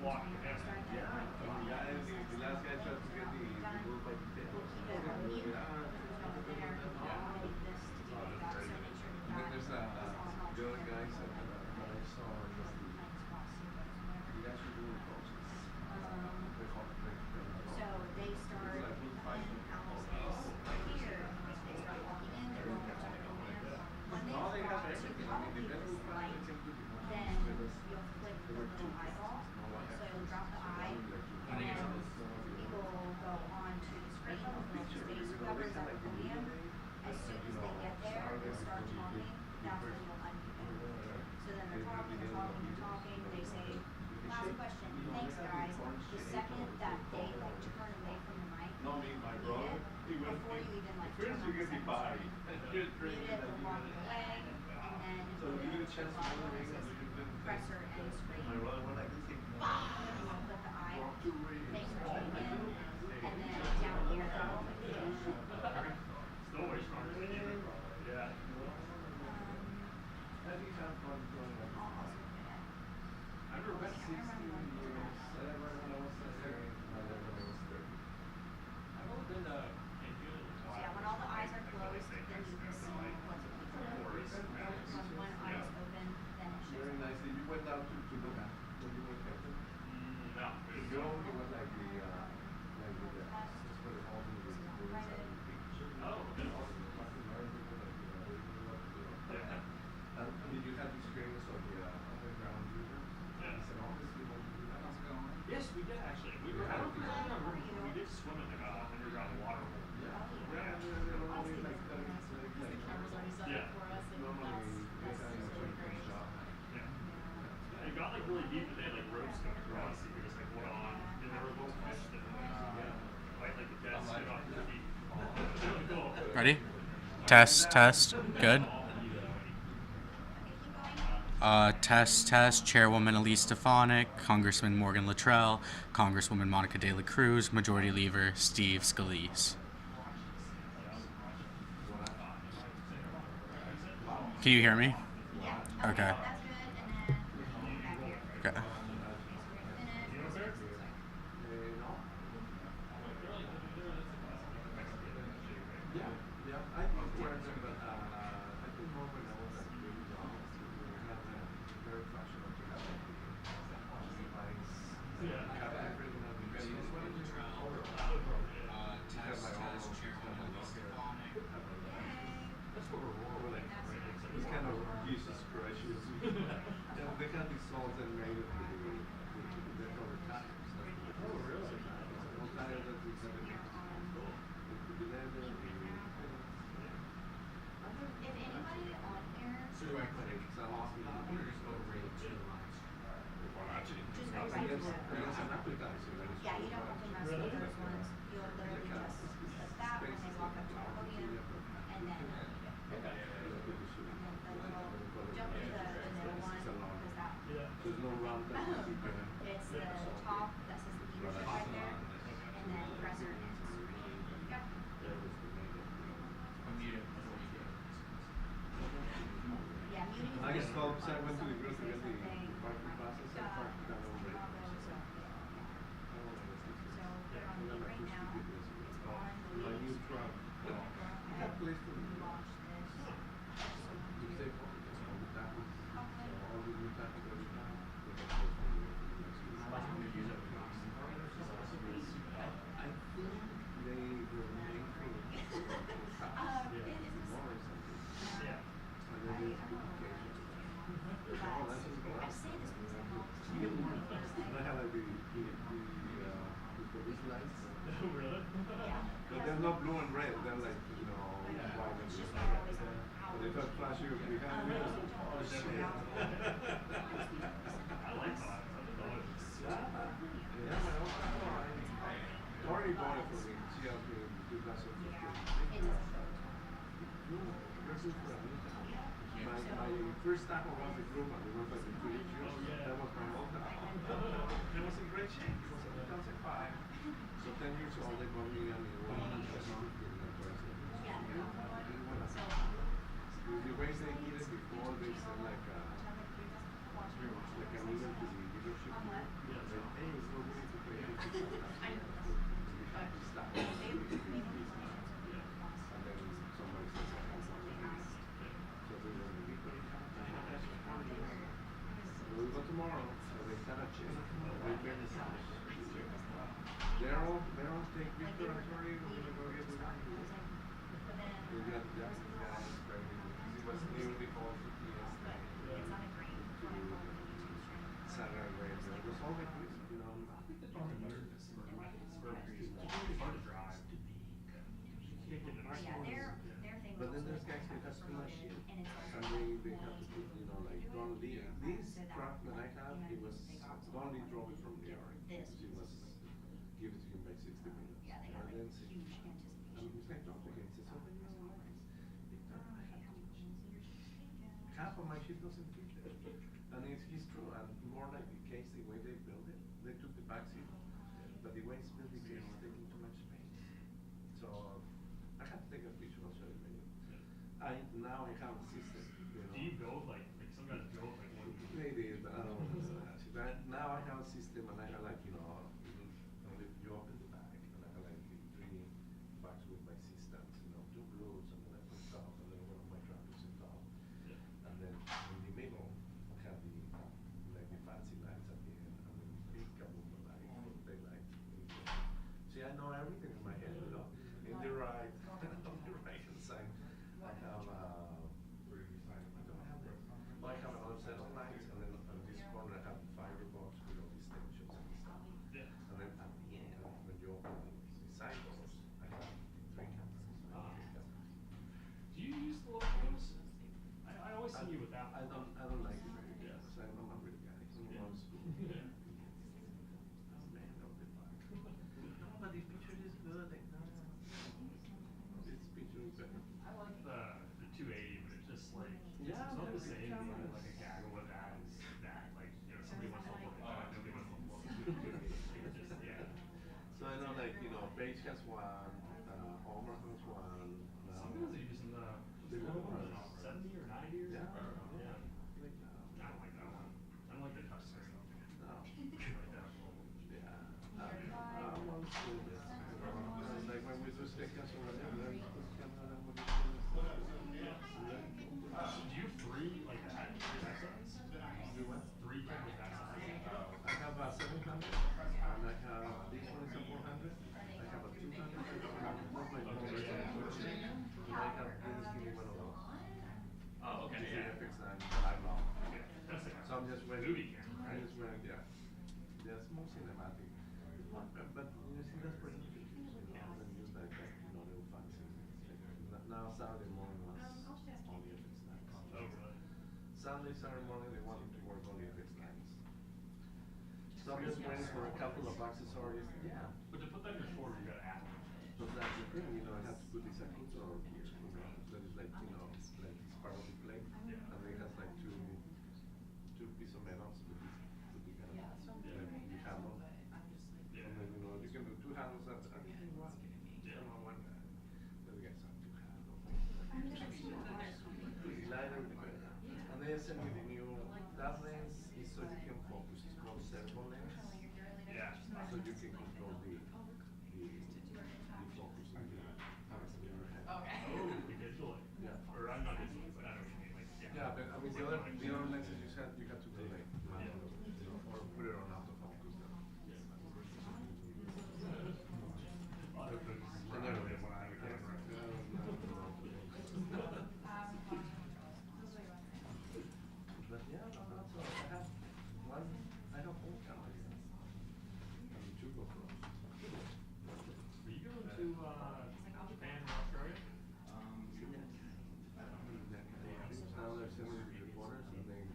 walk for him. Yeah, the guy, the last guy tried to get the gold by the tail. Oh, that's crazy. And then there's the other guys that I saw was the guys who do the coaches. They call it it's like we'll fight them. Oh, I didn't catch any of that. No, they have everything. I mean, the men who fight they came to the conference with us. There were two contestants. No, I have two. One with like two I think it's contestants. No, the other one. I have a picture. You know, they have like the media day. And you know, Saturday before the first and then at the beginning of the year. You know, the shape. You know, they have the orange shape or the color. No, I mean my brother. He went. First you get the pie. And you're drinking and you get it. So you get a chance to go to the ring and you can drink. My brother went like this. He walked away. I do. Still way stronger than you, probably. Yeah. I think it's have fun going like this. I've never been. 16 years. I never when I was 30. I never when I was 30. I've only been to Cancun and Very nice. You went down to look at when you were captain. no, The it's girl who was like the that's what they call the inside the beach. oh, okay. Fucking learn people like they knew what to do. Yeah. I mean, you had the experience of the underground users. Yeah. I said, all these people do that. Yes, we did actually. We were. I don't think I remember. We did swim in like a underground water hole. Yeah. Yeah, they're normally like Yeah. normally they kind of a job. Yeah. It got like really deep, and they had like ropes going across. So you could just like hold on. And there were both fish that fight like the dead skin off your feet. It was really cool. Ready? Test, test. Good. Test, test. Chairwoman Elise Stefanik, Congressman Morgan Luttrell, Congresswoman Monica De La Cruz, Majority Leader Steve Scalise. Can you hear me? Okay. Okay. Yeah, yeah. I think we're but I think more when I was like really young, we had very fashionable to have like the Levi's cap everything on the best one in the overall. I have my own that's what we're like. It's kind of Jesus Christ. Yeah, they kind of salt and made it with the leftover tires. Oh, really? One tire that we got in the leather. So do I put a coffee or just overrated two lines? Well, actually, There's an appetizer that is Yeah, you don't have to mess with those ones. You'll literally just put that when they walk up to the podium, and then the little, don't do the middle one, because that, There's no round it's the top that says leadership right there, and then president. Yep. I'm muted before you go. Yeah, muting is. I just thought I went to the Something group to get the something parking process and parked down over it. So, they're on mute right now. It's on. My new truck. I have place to Launch this. to stay for all the tacos. So all the new tacos that we have, we have place for the next week. How much would you use it for? I think they were made for tacos. More or something. yeah. And then there's beautification. Oh, that's just I glass. say this because it helps. And I have like the police lights. Oh, really? Yeah. But they're not blue and red, they're like, you know, white and It's just red. not always on. But they start flashing behind me. Oh, shit. I like that. That's delicious. Yeah, my own car. Tori bought it for me. She helped me in 2015. It doesn't. That's good for a new taco. My first taco was the group one. It was like the pretty juice. That was my old taco. It was in great shape. It was in 2005. So 10 years old, they bought me a new one. The ways they eat it before, they said like a meal to the leadership. They tomorrow, so they kind of change. They barely finish. Daryl, take Victor. I'm sorry, we're gonna go get the one. We got Jackson guys, but he was nearly all to yesterday. It's on a green, when I pulled the YouTube stream. Saturday, radio. It was all the police, you know. It's hard to drive. You can't get in our Yeah, stores. their thing But was then also there's guys like that have too much shit. and it's also And they have to put, you know, like Don Lee. This truck that I have, it was, Don Lee drove it from New York. This She was, give it to him by 60 minutes. Yeah, they And have then a she, huge and anticipation. he's like, talk to him. He says, so many hours. Victor, I have too much. Half of my shit doesn't fit there. And he's true, and more like the case, the way they built it, they took the back seat, but the way it's built, the case is taking too much space. So, I have to take a picture, I'll show you later. Now I have a system, you know. Do you build like some guys build like one? Maybe, but I don't want to do that. But now I have a system, and I have like, you know, you open the bag, and I have like 3 bags with my systems, you know, 2 blues, and then I put top, and then one of my trappers in top. Yeah. And then in the middle, I have the, like the fancy lights at the end, and then big kaboom light, they light. See, I know everything in my head, you know. In the right, on the right hand side, I have, I have another set of lights, and then on this corner I have the firebox with all these tensions and stuff. Yeah. And then at the end, when you open the side doors, I have 3 cameras. Do you use the little cameras? I always see you with that one. I don't like it very Yeah. because I'm a weird guy. I'm Yeah. old school. Yeah. Oh man, don't be back. No, but the picture is good. Like, no. This picture is better. I like the 280, but it's just like Yeah, it's not the they're same big thing cameras. like a gaggle with that is that like you know somebody wants to look at that, nobody wants to look at it. It's just yeah. So I know, like, you know, Paige has one, Omar has one. Some guys are using the little ones, 70 or 90 or Yeah. something. Yeah. Like, I don't like that one. I don't like the touch screen. no. I like that one. Yeah. I'm old school. You know, like when we do stickers or whatever, this camera, then what Do you have 3 like that? That size? do what? 3 cameras that size? I have a 700, and I have, this one is a 400, I have a 200, not my phone, Okay, yeah. and I have, please give me one of those. Oh, okay, This is yeah. FX9, but I'm not. Yeah, that's it. So I'm just waiting. Movie camera, right? I'm just waiting, yeah. That's more cinematic. But you see, that's pretty interesting, you know, and use like that, you know, little fancy. Now Saturday morning was only FX9. Oh, really? Saturday morning they wanted to work on the FX9s. So I'm just waiting for a couple of accessories. Yeah. But to put that in your store, you gotta add one. But that's the thing, you know, I have to put this accuser here, you know, that is like, you know, like it's part of the plate. Yeah. And then it has like two pieces of metals with the kind of, the handle. Yeah. And then, you know, you can do 2 handles at one. Yeah. I don't know one guy. The other guys have 2 handles. The lighter, the better. And they send me the new, that lens is so you can focus, it's called servo lens. Yeah. So you can control the focus and the Okay. Oh, digitally. Yeah. Or I'm not digitally, but I know what you mean. Like, yeah. Yeah, but I mean, the other lenses you have to do like manual, you know, or put it on autofocus. I never did when I had a camera. But yeah, no, that's all. I have one, I have 4 cameras. And 2 GoPros. Are you going to Japan or Australia? Now they're sending me reporters, and then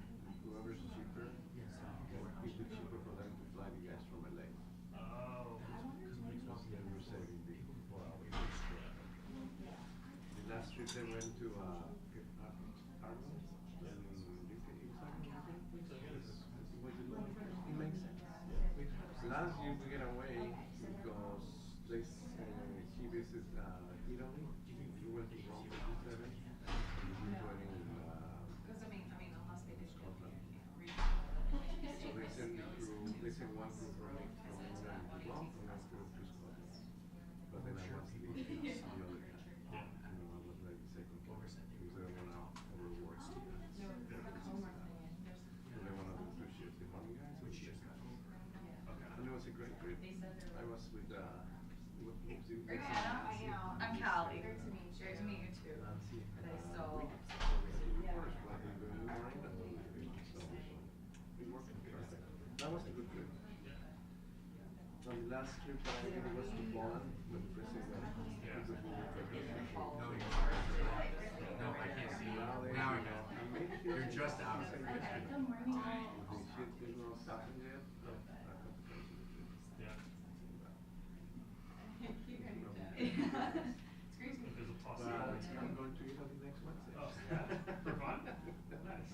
whoever's cheaper, it'd be cheaper for them to fly the guys from LA. Oh. Because then we're saving the 4 hours. The last trip they went to Ireland, and UK, it makes sense. Last year we get away because they he visited Italy. We went to Rome for 7. We went in Because I mean, unless they did Scotland. So regional. they send one crew from England to Rome and one crew to Scotland. But then I was the other guy. Yeah. I was like the second place because they went out over work. So they want to do 2 shifts. The That was a good trip. The last trip that I did was to Poland with the president. Yeah. Because we were No, you're sorry. No, I can't see you. Now I know. You're just out of it. The ship did not happen yet. Yeah. It's crazy. If there's a But possibility. I'm going to Italy next Wednesday. Oh, yeah? For fun? Nice.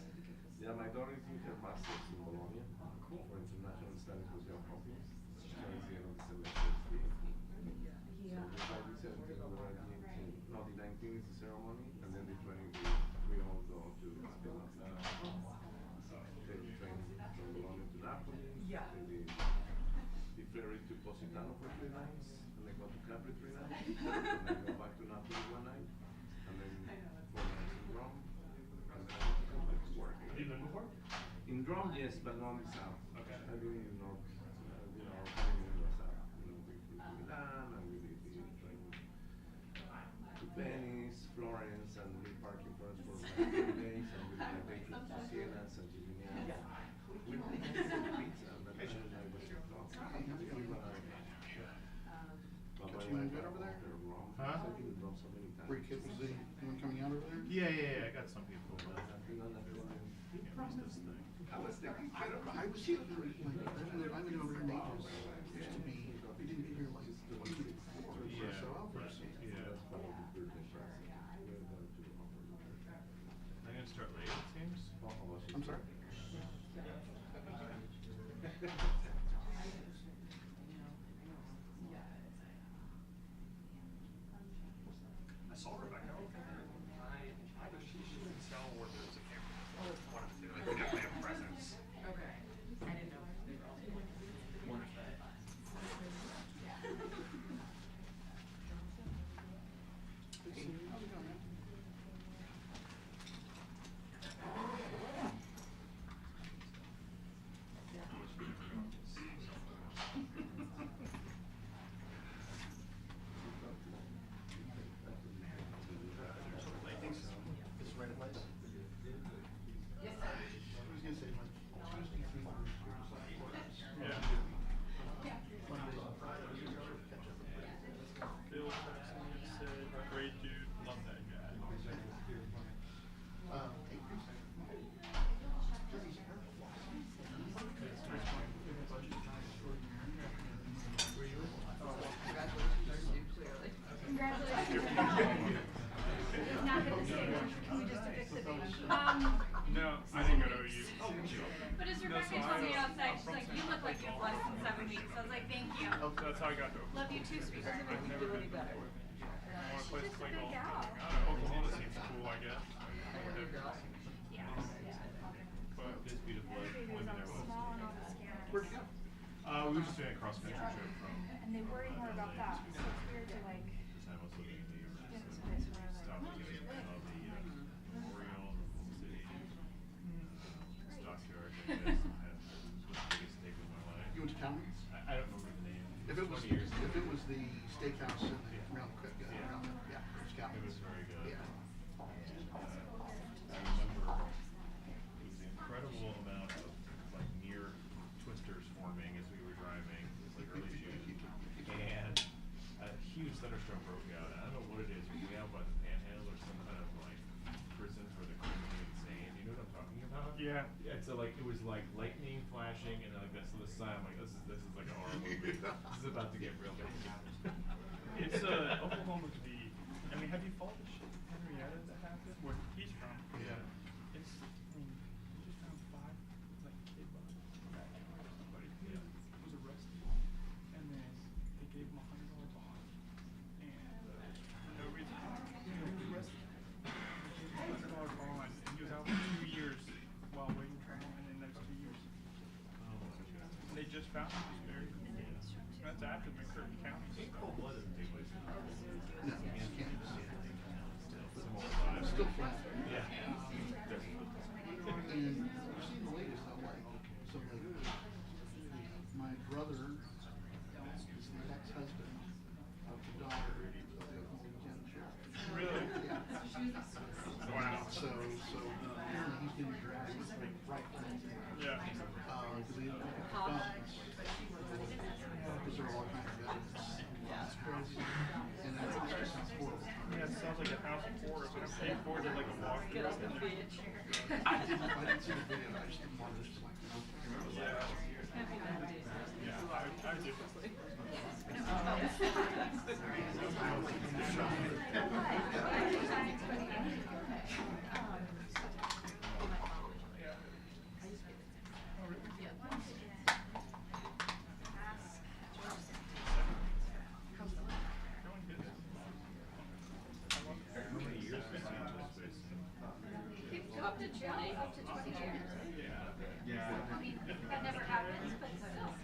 Yeah, my daughter is doing her master's in Bologna. Cool. For international studies with young couples. She's at the end of the semester. Yeah. So the 17th, the 18th, no, the 19th is the ceremony, and then the 20th we all go to take the train from Bologna to Napoli. Yeah. Take the ferry to Positano for 3 nights, and then go to Capri 3 nights, and then go back to Napoli 1 night, and then 4 nights in Rome, and then come back to work. Have you been before? In Rome, yes, but not in the south. Okay. I've been in North, honeymoon was south. We flew to Milan, and we did the train to Venice, Florence, and we parked in Florence for like 3 days, and we did a day trip to Siena, San Gimignano. We only had pizza, and then I was like, we went out. But my You wife good got over there? her Rome. Huh? I've been in Rome so many times. Were your kids, was anyone coming out over there? Yeah. I got some people. I've been on that building. I was thinking, I was here, I've been over here in ages. Used to be, we didn't get here like 24 or so hours. Yeah. That's part of the British process. We're going to offer the church. I'm gonna start late, it seems. I'm sorry? I saw Rebecca. She didn't tell where there's a camera. One of the two. Like, they definitely have presence. Okay. I didn't know if they were all together. How's it going, man? This right of place? Yes, I was gonna say like Tuesday, 3 Mondays, Yeah. Mondays and Fridays, you sort of catch up with it. Bill said, great dude, love that guy. Congratulations. Not gonna say much. Can we just evict the baby? No, I didn't go to OU. But as Rebecca told me outside, she's like, you look like you have less than 7 weeks. I was like, thank you. That's how I got to Oklahoma. Love you too, sweetheart. I've never been before. I want to play She's just a play good golf. gal. I don't know, Oklahoma seems cool, I guess. Yeah. But it's beautiful. I've only been there once. Small and all the scanners. Where'd you go? We were just doing a cross country trip from. And they worry more about that, so it's weird to like, The time I was living in New York. get So this place where stopped like, to get of the Memorial, the city, Stockyard, I guess. Had the biggest steak of my life. You went to County? I don't remember the name. If it was, 20 years ago. if it was the steakhouse in the, around the creek, around the, yeah, it's County. It was very good. Yeah. I remember it was an incredible amount of like near twisters forming as we were driving. It was like early June, and a huge thunderstorm broke out. I don't know what it is. We're way out by the Panhandle or some kind of like prisons where the criminally insane. You know what I'm talking about? Yeah. And so like it was like lightning flashing and like that's the sun. I'm like this is like a horror movie. This is about to get real bad. It's Oklahoma to be. I mean, have you followed the shit in Henrietta that happened? Where he's from? Yeah. It's. I mean, he just found 5 like kid bodies in the backyard of somebody. Yeah. Was arrested, and then they gave him $100 bond, and for no reason, he was arrested. They gave him $100 bond, and he was out for 2 years while waiting for him, and then that's 2 years. And they just found him. He's buried. That's after McCurtain County. Cold-blooded. No, it's Kansas. Still Still flat. Yeah. And you've seen the latest, I'm like, so like, my brother is the ex-husband of the daughter of the Oklahoma County Sheriff. Really? Yeah. Wow. So apparently he's getting dragged right now. Yeah. because they look at the phones. Because there are all kinds of evidence. It's crazy. And that just sounds horrible. Yeah, it sounds like a house of horrors. When I'm paying for it, like a walkthrough. I didn't see the video. I just didn't want to just like, I do. Up to 20. Up to 20 years. Yeah. I mean, that never happens, but still.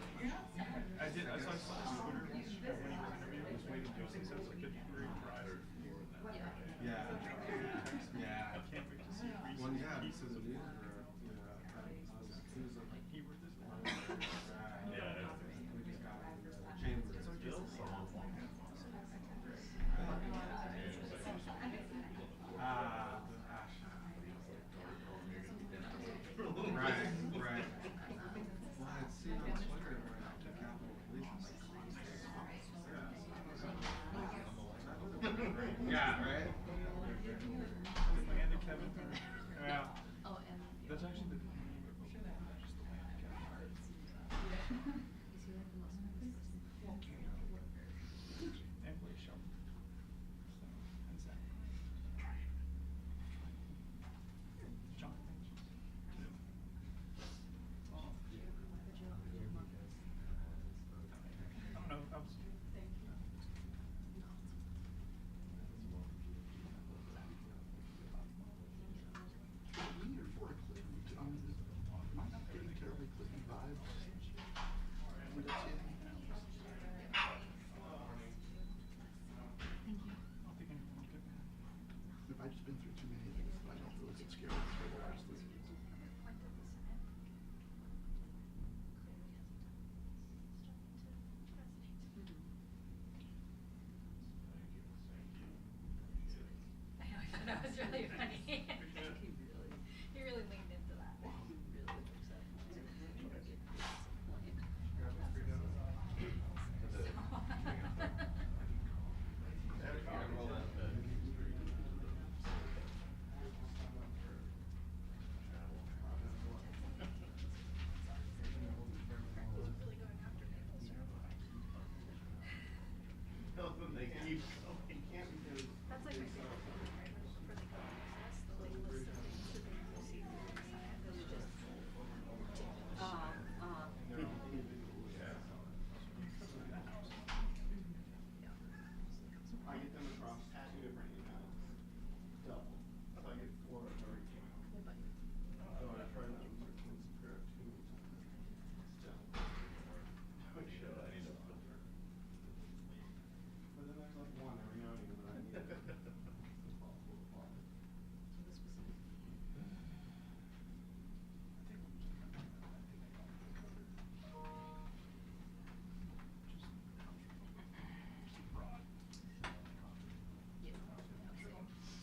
I saw Twitter when he was interviewing, was waiting to see something like 50-degree drive. Yeah. Yeah. I can't wait to see Reese's Well, yeah, pieces because of it is, he wrote this one. yeah, we just got it in the chamber. Right, right. Well, I'd seen on Twitter where the Capitol Police is like, yeah, right? And Kevin. Yeah. Oh, and That's actually the Emily show. And Zach. John. I don't know. I was. when you're for a clip, am I not getting terribly clicky vibes? Would that see anything? If I've just been through too many of these, I don't really get scared of the rest of these. I know, I thought that was really funny. He really leaned into that. That's like my favorite thing, right? For like the process, the like list of things that they receive from the side. Those just I get them across 2 different emails. Double. So I get 4 of every email. So I try not to compare it too many times. Still. Oh, shit, I need a filter. But then there's like one every now and again that I need.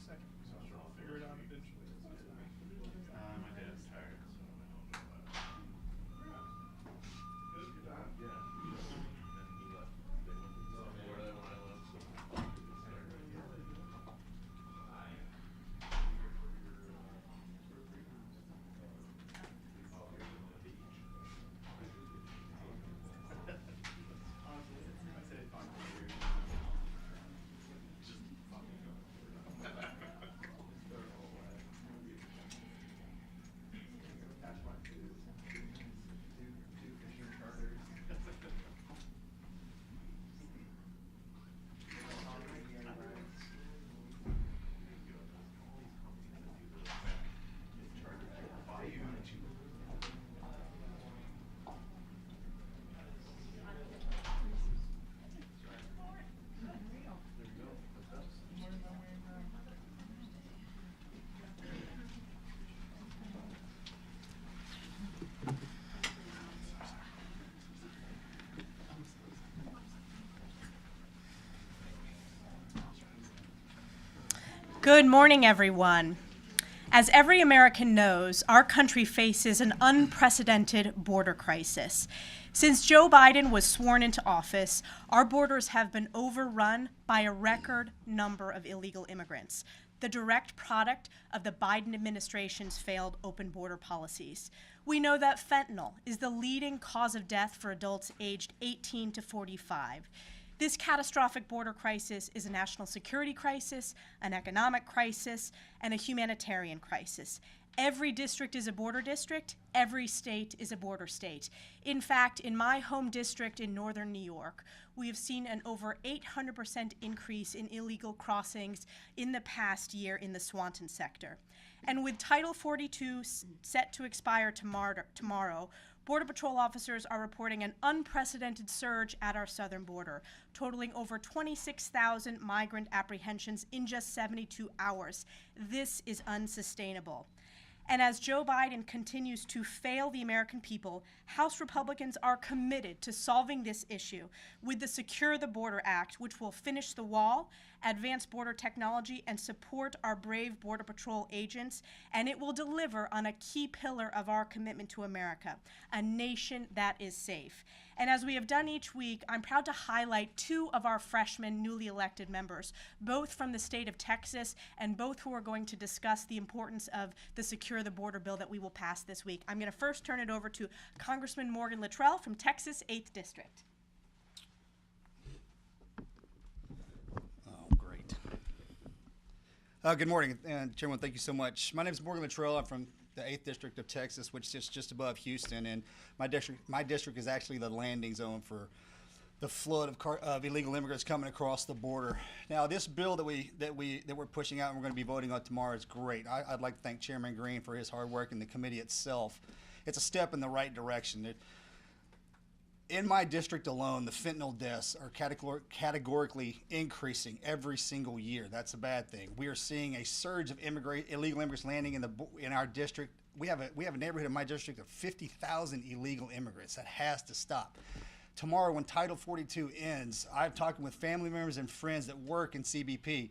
Second, so I'll figure it out eventually. My dad's tired, so I don't know about it. Yeah. Then he left. They went to Florida when I left, so. Good morning, everyone. As every American knows, our country faces an unprecedented border crisis. Since Joe Biden was sworn into office, our borders have been overrun by a record number of illegal immigrants, the direct product of the Biden administration's failed open border policies. We know that fentanyl is the leading cause of death for adults aged 18 to 45. This catastrophic border crisis is a national security crisis, an economic crisis, and a humanitarian crisis. Every district is a border district. Every state is a border state. In fact, in my home district in northern New York, we have seen an over 800% increase in illegal crossings in the past year in the Swanton sector. And with Title 42 set to expire tomorrow, Border Patrol officers are reporting an unprecedented surge at our southern border, totaling over 26,000 migrant apprehensions in just 72 hours. This is unsustainable. And as Joe Biden continues to fail the American people, House Republicans are committed to solving this issue with the Secure the Border Act, which will finish the wall, advance border technology, and support our brave Border Patrol agents. And it will deliver on a key pillar of our commitment to America, a nation that is safe. And as we have done each week, I'm proud to highlight two of our freshmen newly elected members, both from the state of Texas, and both who are going to discuss the importance of the Secure the Border bill that we will pass this week. I'm going to first turn it over to Congressman Morgan Luttrell from Texas 8th District. Oh, great. Good morning, and Chairman, thank you so much. My name is Morgan Luttrell. I'm from the 8th District of Texas, which sits just above Houston, and my district is actually the landing zone for the flood of illegal immigrants coming across the border. Now, this bill that we're pushing out and we're going to be voting on tomorrow is great. I'd like to thank Chairman Green for his hard work and the committee itself. It's a step in the right direction. In my district alone, the fentanyl deaths are categorically increasing every single year. That's a bad thing. We are seeing a surge of illegal immigrants landing in our district. We have a neighborhood in my district of 50,000 illegal immigrants. That has to stop. Tomorrow, when Title 42 ends, I'm talking with family members and friends that work in CBP,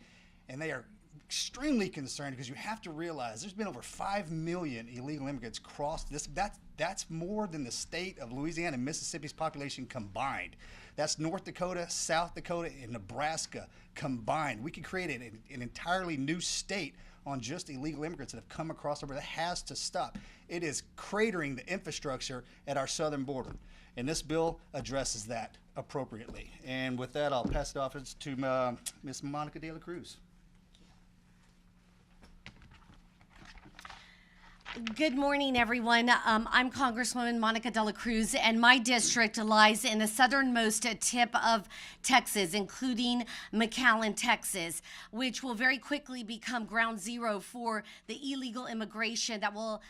and they are extremely concerned because you have to realize there's been over 5 million illegal immigrants crossed this. That's more than the state of Louisiana and Mississippi's population combined. That's North Dakota, South Dakota, and Nebraska combined. We could create an entirely new state on just illegal immigrants that have come across the border. That has to stop. It is cratering the infrastructure at our southern border, and this bill addresses that appropriately. And with that, I'll pass it off to Ms. Monica de la Cruz. Good morning, everyone. I'm Congresswoman Monica de la Cruz, and my district lies in the southernmost tip of Texas, including McAllen, Texas, which will very quickly become ground zero for the illegal immigration that will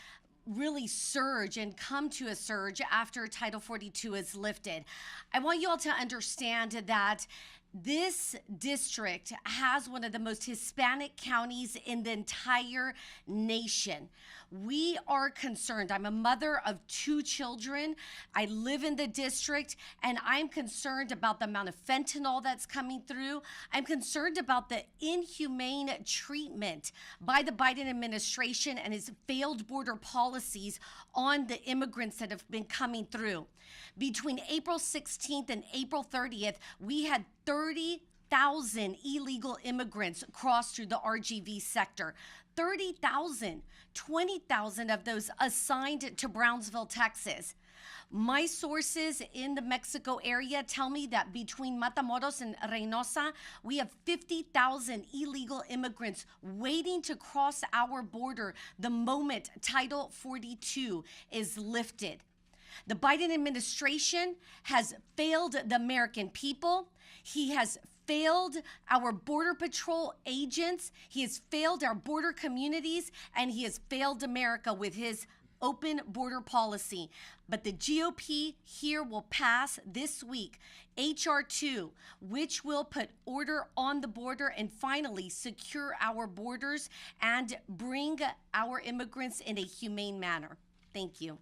really surge and come to a surge after Title 42 is lifted. I want you all to understand that this district has one of the most Hispanic counties in the entire nation. We are concerned. I'm a mother of 2 children. I live in the district, and I'm concerned about the amount of fentanyl that's coming through. I'm concerned about the inhumane treatment by the Biden administration and his failed border policies on the immigrants that have been coming through. Between April 16th and April 30th, we had 30,000 illegal immigrants cross through the RGV sector. 30,000, 20,000 of those assigned to Brownsville, Texas. My sources in the Mexico area tell me that between Matamoros and Reynosa, we have 50,000 illegal immigrants waiting to cross our border the moment Title 42 is lifted. The Biden administration has failed the American people. He has failed our Border Patrol agents. He has failed our border communities, and he has failed America with his open border policy. But the GOP here will pass this week H.R. 2, which will put order on the border and finally secure our borders and bring our immigrants in a humane manner. Thank you.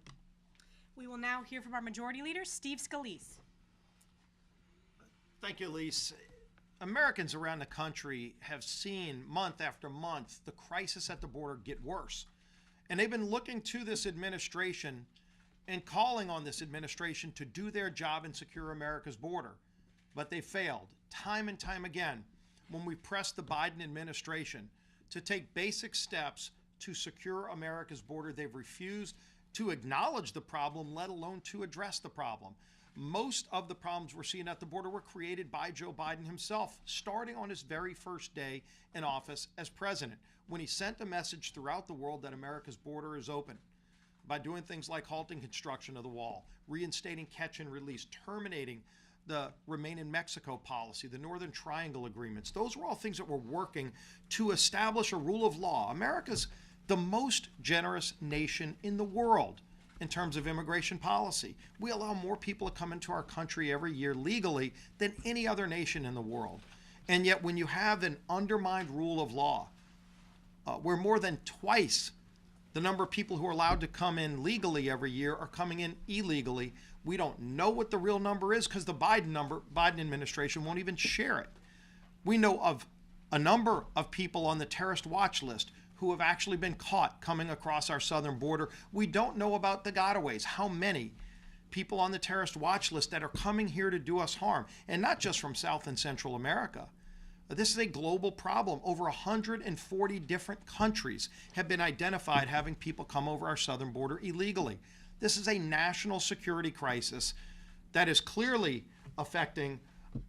We will now hear from our Majority Leader, Steve Scalise. Thank you, Elise. Americans around the country have seen month after month the crisis at the border get worse. And they've been looking to this administration and calling on this administration to do their job and secure America's border. But they failed time and time again when we pressed the Biden administration to take basic steps to secure America's border. They've refused to acknowledge the problem, let alone to address the problem. Most of the problems we're seeing at the border were created by Joe Biden himself, starting on his very first day in office as president, when he sent a message throughout the world that America's border is open by doing things like halting construction of the wall, reinstating catch and release, terminating the Remain in Mexico policy, the Northern Triangle agreements. Those were all things that were working to establish a rule of law. America's the most generous nation in the world in terms of immigration policy. We allow more people to come into our country every year legally than any other nation in the world. And yet when you have an undermined rule of law, where more than twice the number of people who are allowed to come in legally every year are coming in illegally, we don't know what the real number is because the Biden administration won't even share it. We know of a number of people on the terrorist watch list who have actually been caught coming across our southern border. We don't know about the gotaways, how many people on the terrorist watch list that are coming here to do us harm, and not just from South and Central America. This is a global problem. Over 140 different countries have been identified having people come over our southern border illegally. This is a national security crisis that is clearly affecting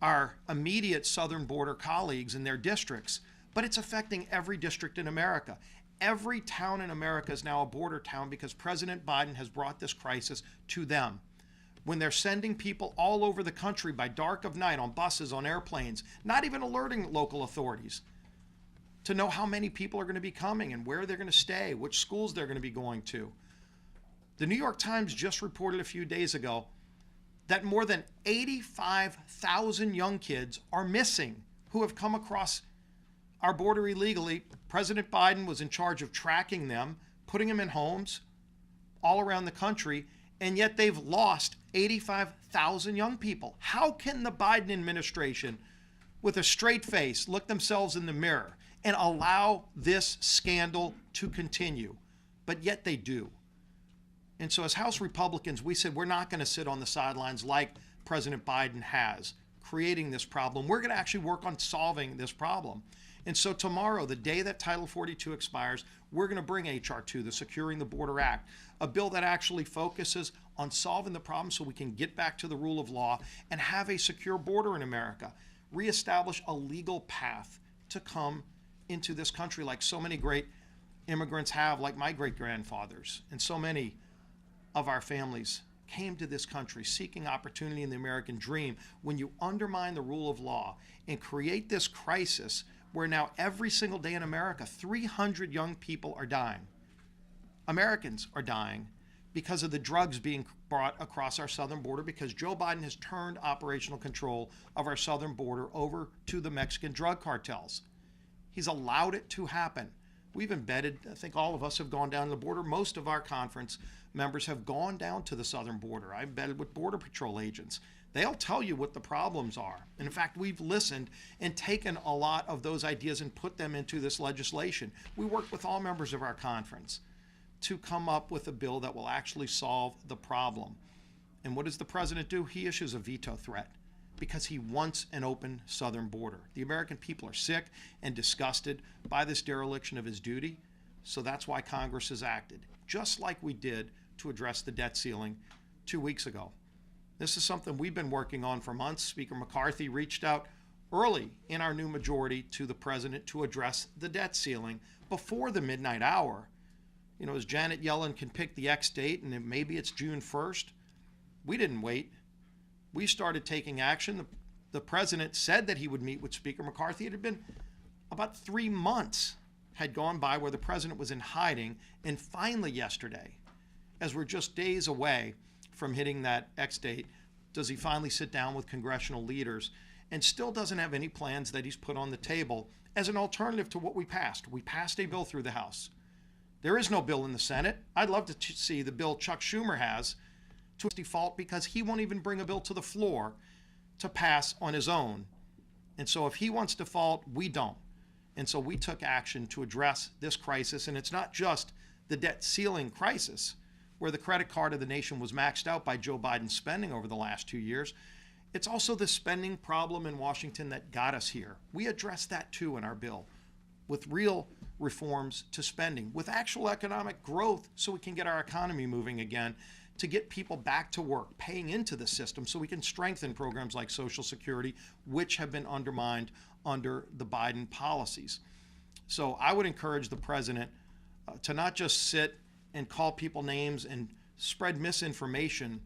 our immediate southern border colleagues in their districts, but it's affecting every district in America. Every town in America is now a border town because President Biden has brought this crisis to them. When they're sending people all over the country by dark of night on buses, on airplanes, not even alerting local authorities to know how many people are going to be coming and where they're going to stay, which schools they're going to be going to. The New York Times just reported a few days ago that more than 85,000 young kids are missing who have come across our border illegally. President Biden was in charge of tracking them, putting them in homes all around the country, and yet they've lost 85,000 young people. How can the Biden administration, with a straight face, look themselves in the mirror and allow this scandal to continue? But yet they do. And so as House Republicans, we said we're not going to sit on the sidelines like President Biden has, creating this problem. We're going to actually work on solving this problem. And so tomorrow, the day that Title 42 expires, we're going to bring H.R. 2, the Securing the Border Act, a bill that actually focuses on solving the problem so we can get back to the rule of law and have a secure border in America, reestablish a legal path to come into this country like so many great immigrants have, like my great-grandfathers, and so many of our families came to this country seeking opportunity in the American dream. When you undermine the rule of law and create this crisis where now every single day in America, 300 young people are dying. Americans are dying because of the drugs being brought across our southern border because Joe Biden has turned operational control of our southern border over to the Mexican drug cartels. He's allowed it to happen. We've embedded, I think all of us have gone down the border. Most of our conference members have gone down to the southern border. I've embedded with Border Patrol agents. They'll tell you what the problems are. And in fact, we've listened and taken a lot of those ideas and put them into this legislation. We worked with all members of our conference to come up with a bill that will actually solve the problem. And what does the president do? He issues a veto threat because he wants an open southern border. The American people are sick and disgusted by this dereliction of his duty, so that's why Congress has acted, just like we did to address the debt ceiling 2 weeks ago. This is something we've been working on for months. Speaker McCarthy reached out early in our new majority to the president to address the debt ceiling before the midnight hour. You know, as Janet Yellen can pick the X date and maybe it's June 1st, we didn't wait. We started taking action. The president said that he would meet with Speaker McCarthy. It had been about 3 months had gone by where the president was in hiding. And finally yesterday, as we're just days away from hitting that X date, does he finally sit down with congressional leaders and still doesn't have any plans that he's put on the table as an alternative to what we passed. We passed a bill through the House. There is no bill in the Senate. I'd love to see the bill Chuck Schumer has to default because he won't even bring a bill to the floor to pass on his own And so if he wants default, we don't. And so we took action to address this crisis. And it's not just the debt ceiling crisis, where the credit card of the nation was maxed out by Joe Biden's spending over the last 2 years. It's also the spending problem in Washington that got us here. We addressed that too in our bill, with real reforms to spending, with actual economic growth so we can get our economy moving again, to get people back to work, paying into the system so we can strengthen programs like Social Security, which have been undermined under the Biden policies. So I would encourage the president to not just sit and call people names and spread misinformation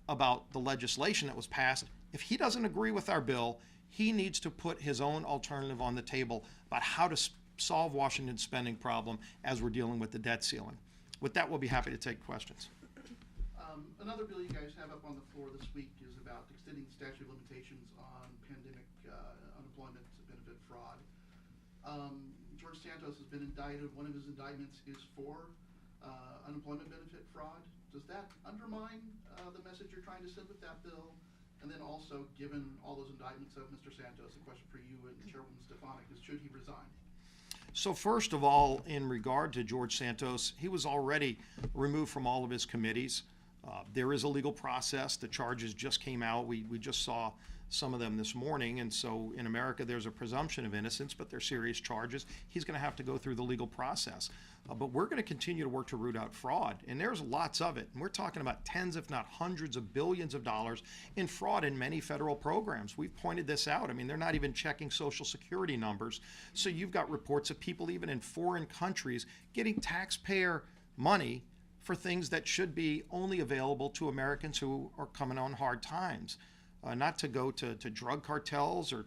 about the legislation that was passed. If he doesn't agree with our bill, he needs to put his own alternative on the table about how to solve Washington's spending problem as we're dealing with the debt ceiling. With that, we'll be happy to take questions. Another bill you guys have up on the floor this week is about extending the statute of limitations on pandemic unemployment benefit fraud. George Santos has been indicted. One of his indictments is for unemployment benefit fraud. Does that undermine the message you're trying to send with that bill? And then also, given all those indictments of Mr. Santos, a question for you and Chairwoman Stefanik is, should he resign? So first of all, in regard to George Santos, he was already removed from all of his committees. There is a legal process. The charges just came out. We just saw some of them this morning. And so in America, there's a presumption of innocence, but they're serious charges. He's going to have to go through the legal process. But we're going to continue to work to root out fraud. And there's lots of it. And we're talking about tens, if not hundreds of billions of dollars in fraud in many federal programs. We've pointed this out. I mean, they're not even checking Social Security numbers. So you've got reports of people even in foreign countries getting taxpayer money for things that should be only available to Americans who are coming on hard times. Not to go to drug cartels or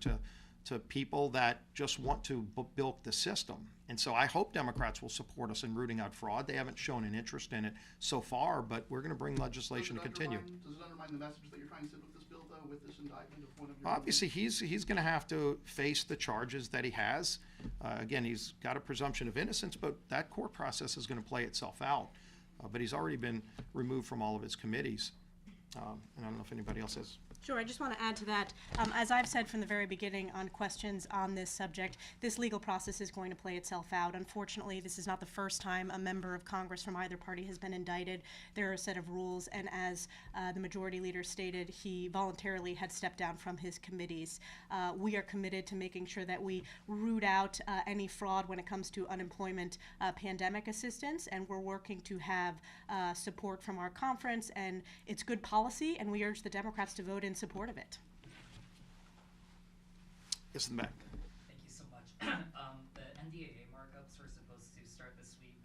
to people that just want to bilk the system. And so I hope Democrats will support us in rooting out fraud. They haven't shown an interest in it so far, but we're going to bring legislation to continue. Does it undermine the message that you're trying to send with this bill, though, with this indictment of one of your... Obviously, he's going to have to face the charges that he has. Again, he's got a presumption of innocence, but that court process is going to play itself out. But he's already been removed from all of his committees. And I don't know if anybody else has... Sure, I just want to add to that. As I've said from the very beginning on questions on this subject, this legal process is going to play itself out. Unfortunately, this is not the first time a member of Congress from either party has been indicted. There are a set of rules, and as the majority leader stated, he voluntarily had stepped down from his committees. We are committed to making sure that we root out any fraud when it comes to unemployment pandemic assistance, and we're working to have support from our conference, and it's good policy, and we urge the Democrats to vote in support of it. Yes, in the back. Thank you so much. The NDAA markups were supposed to start this week.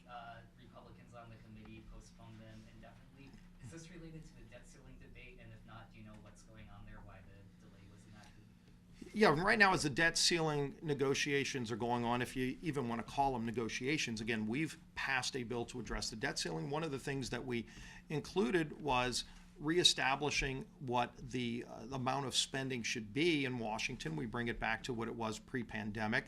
Republicans on the committee postponed them indefinitely. Is this related to the debt ceiling debate? And if not, do you know what's going on there, why the delay was enacted? Yeah, right now as the debt ceiling negotiations are going on, if you even want to call them negotiations, again, we've passed a bill to address the debt ceiling. One of the things that we included was reestablishing what the amount of spending should be in Washington. We bring it back to what it was pre-pandemic.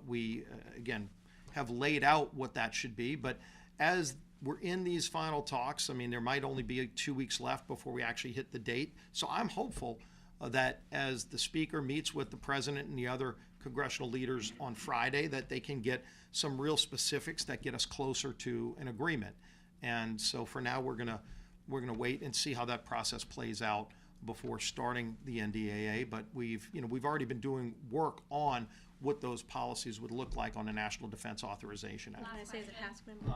We, again, have laid out what that should be, but as we're in these final talks, I mean, there might only be 2 weeks left before we actually hit the date. So I'm hopeful that as the speaker meets with the president and the other congressional leaders on Friday, that they can get some real specifics that get us closer to an agreement. And so for now, we're gonna wait and see how that process plays out before starting the NDAA. But we've already been doing work on what those policies would look like on a National Defense Authorization Act. Can I say as a task member?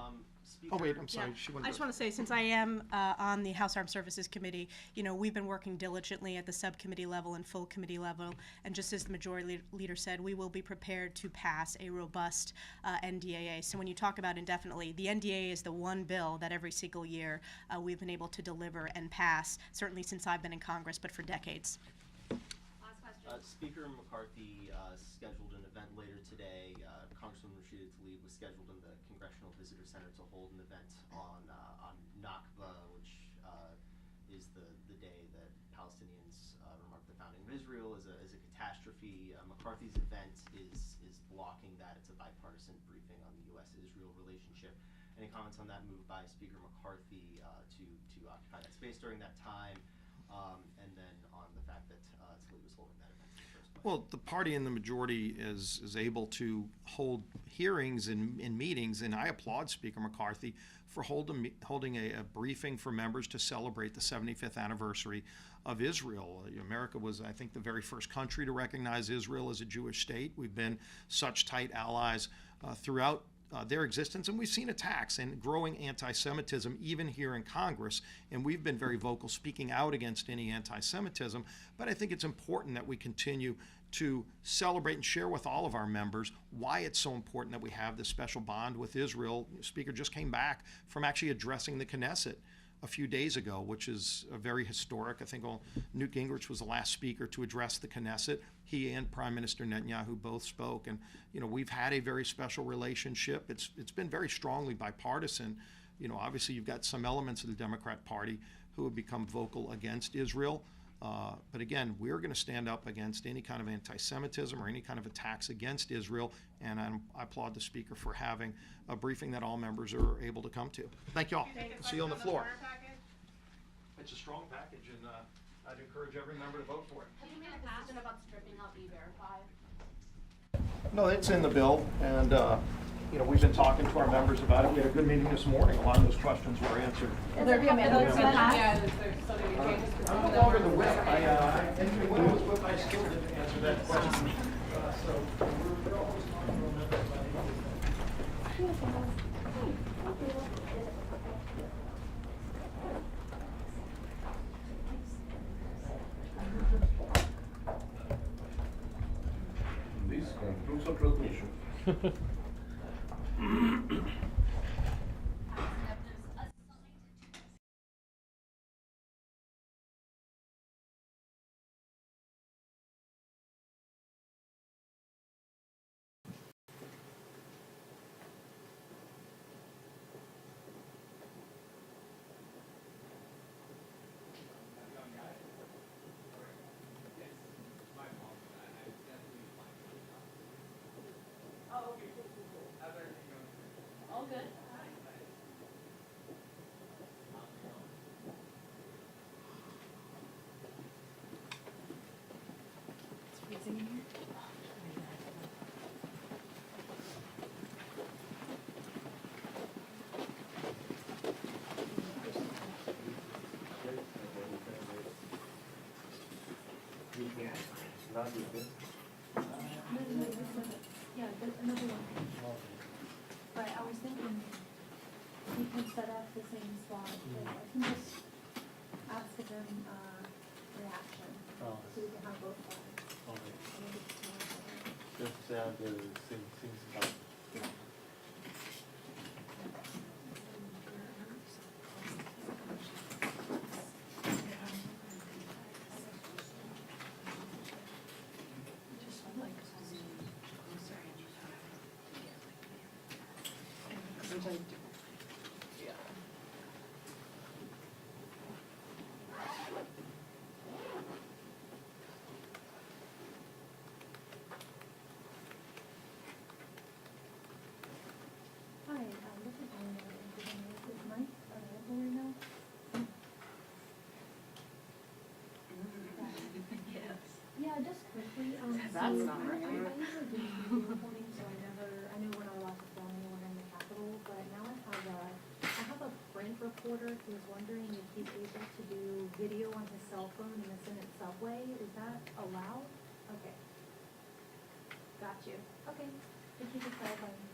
Oh wait, I'm sorry. Yeah. I just want to say, since I am on the House Armed Services Committee, we've been working diligently at the subcommittee level and full committee level, and just as the majority leader said, we will be prepared to pass a robust NDAA. So when you talk about indefinitely, the NDAA is the one bill that every single year we've been able to deliver and pass, certainly since I've been in Congress, but for decades. Last question. Speaker McCarthy scheduled an event later today. Congresswoman Rashida Tlaib was scheduled in the Congressional Visitor Center to hold an event on Nakba, which is the day that Palestinians remarked the founding of Israel as a catastrophe. McCarthy's event is blocking that. It's a bipartisan briefing on the U.S.-Israel relationship. Any comments on that move by Speaker McCarthy to occupy that space during that time? and then on the fact that Tlaib was holding that event in the first place. Well, the party in the majority is able to hold hearings and meetings, and I applaud Speaker McCarthy for holding a briefing for members to celebrate the 75th anniversary of Israel. America was, I think, the very first country to recognize Israel as a Jewish state. We've been such tight allies throughout their existence, and we've seen attacks and growing anti-Semitism even here in Congress, and we've been very vocal speaking out against any anti-Semitism, but I think it's important that we continue to celebrate and share with all of our members why it's so important that we have this special bond with Israel. The Speaker just came back from actually addressing the Knesset a few days ago, which is very historic. I think Newt Gingrich was the last speaker to address the Knesset. He and Prime Minister Netanyahu both spoke, and we've had a very special relationship. It's been very strongly bipartisan. Obviously you've got some elements of the Democrat Party who have become vocal against Israel. But again, we're going to stand up against any kind of anti-Semitism or any kind of attacks against Israel, and I applaud the Speaker for having a briefing that all members are able to come to. Thank you all. See you on the floor. It's a strong package, and I'd encourage every member to vote for it. Have you made a decision about stripping out E-Verify? No, it's in the bill, and we've been talking to our members about it. We had a good meeting this morning. A lot of those questions were answered. Will there be amendments to that? Yeah, there's so many changes. I'm no longer the whip. When I was whip, I still didn't answer that question. So we're always talking to members about This concludes our transmission. All good. It's freezing in here. Yeah, there's another one. But I was thinking we can set up the same spot, but I can just ask a them reaction. So we can have both sides. Just the same things about. Hi, this is Eleanor. Is Mike available right now? Yes. Yeah, just quickly, That's so not right. I usually do video recording, so I know when I last filmed when I'm in the Capitol, but now I have a friend reporter who is wondering if he's able to do video on his cell phone in the Senate subway. Is that allowed? Okay. Got you. Okay. Thank you for clarifying.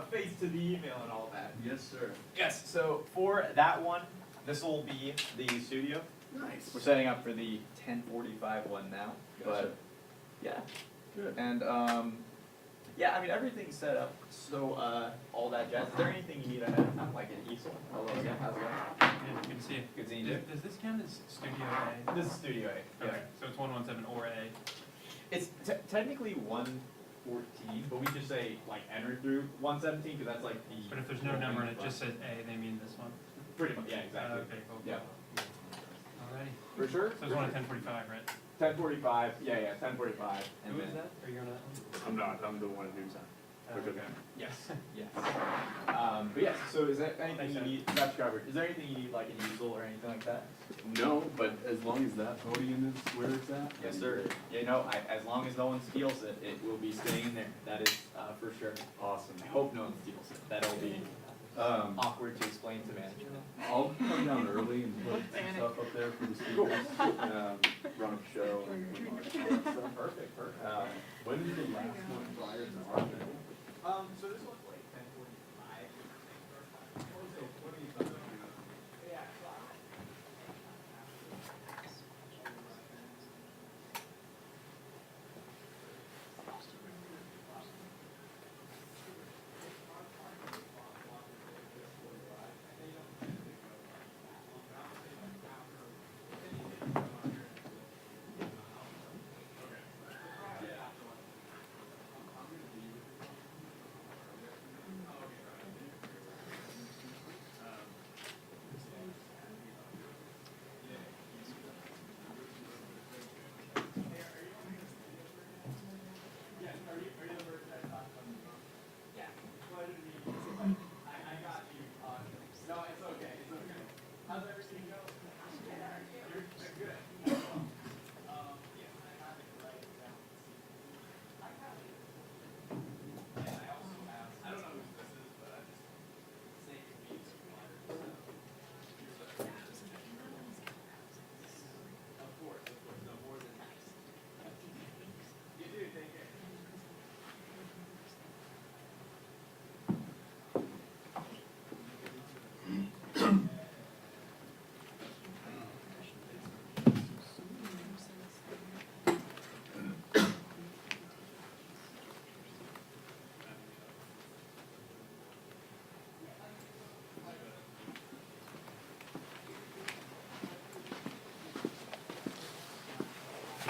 Face to the email and all that. Yes, sir. Yes, so for that one, this will be the studio. Nice. We're setting up for the 10:45 one now, Gotcha. but yeah. Good. And yeah, I mean everything's set up, so all that jazz. Is there anything you need ahead of time, like an easel? Hello again, how's it going? Yeah, good to see you. Good seeing you. Does this count as Studio A? This is Studio A. Okay, so it's 117 or A. It's technically 114, but we just say like enter through 117 because that's like the. But if there's no number and it just says A, they mean this one? Pretty much, yeah, exactly. Okay, cool. Yeah. Alrighty. For sure? So it's one at 10:45, right? 10:45, yeah, 10:45. And Who then, is that? Are you on that one? I'm not, I'm the one who's on. Okay. Yes, yes. But yes, so is there anything you need, that's covered, is there anything you need like an easel or anything like that? No, but as long as that podium is where it's at. Yes, sir. You know, as long as no one steals it, it will be staying there. That is for sure. Awesome. I hope no one steals it. That'll be awkward to explain to management. I'll come down early and put some stuff up there for the speakers, run a show and all that stuff. Perfect, perfect. When did the last one prior to our thing? So this one's like 10:45. Yeah.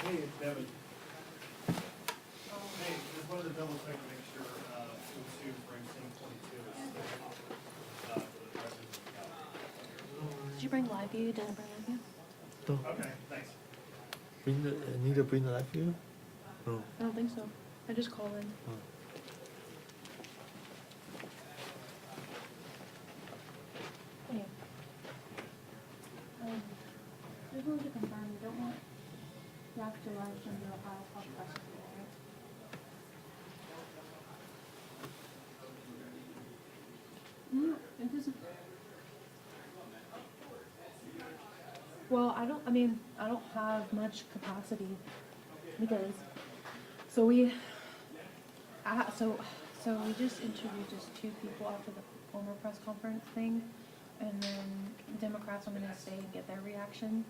Hey, it's Devin. Hey, just wanted to double check to make sure, two for scene 22 is still, for the president of the county. Did you bring live view? Didn't bring live view? Okay, thanks. Need to bring the live view? No. I don't think so. I just called in. Yeah. Just wanted to confirm, you don't want the actual live stream to Ohio Public Press today, right? No, it doesn't. Well, I don't have much capacity because, so we just interviewed just 2 people after the former press conference thing, and then Democrats, I'm gonna stay and get their reaction.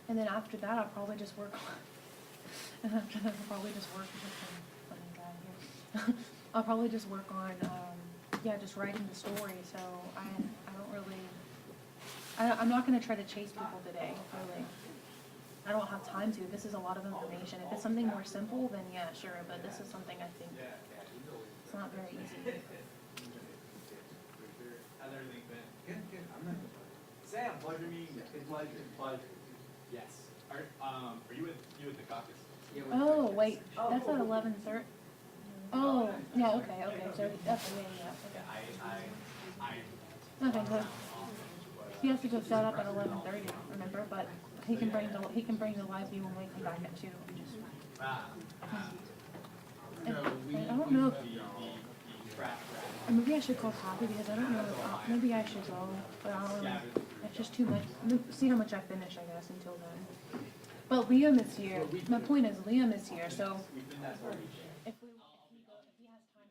And then after that, I'll probably just work on, I'll probably just work on, just writing the story, so I'm not gonna try to chase people today, really. I don't have time to. This is a lot of information. If it's something more simple, then yeah, sure, but this is something I think it's not very easy. How's everything been? Good, good. I'm not. Sam, pleasure meeting you. It's pleasure. Pleasure. Yes. Are you with the caucus? Yeah, Oh, wait, that's at 11:30. Oh, yeah, okay, so that's, okay. Okay, good. He has to go set up at 11:30, remember, but he can bring the live view when we come back at 2. And I don't know if, maybe I should call Poppy because I don't know if, maybe I should go, but I don't know. It's just too much. See how much I finish, I guess, until then. But Liam is here. My point is Liam is here, so if he has time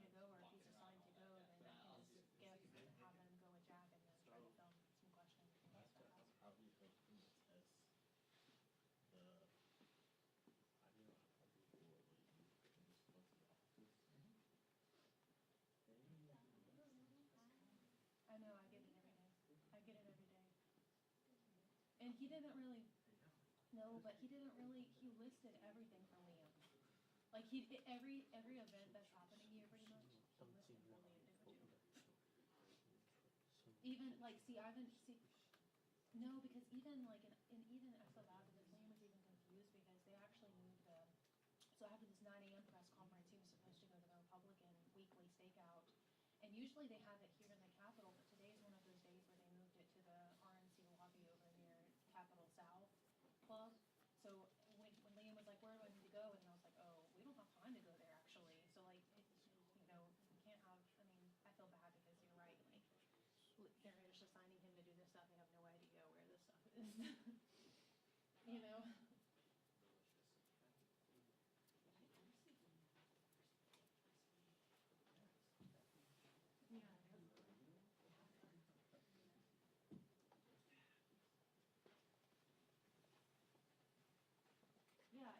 to go or if he's assigned to go, then I can just have them go with Jack and then try to film some questions. I know, I get it every day. And he didn't really, no, but he listed everything for Liam. Like every event that's happening here pretty much, he listed fully into review. Even like, no, because even like even I feel bad because Liam was even confused because they actually moved the. So after this 9 a.m. press conference, he was supposed to go to the Republican weekly stakeout, and usually they have it here in the Capitol, but today's one of those days where they moved it to the RNC lobby over near Capitol South Club. So when Liam was like, "Where do I need to go?" and I was like, "Oh, we don't have time to go there actually." So like, you can't have. I mean, I feel bad because you're right. Like, they're just assigning him to do this stuff. They have no idea where this stuff is. you know. Yeah.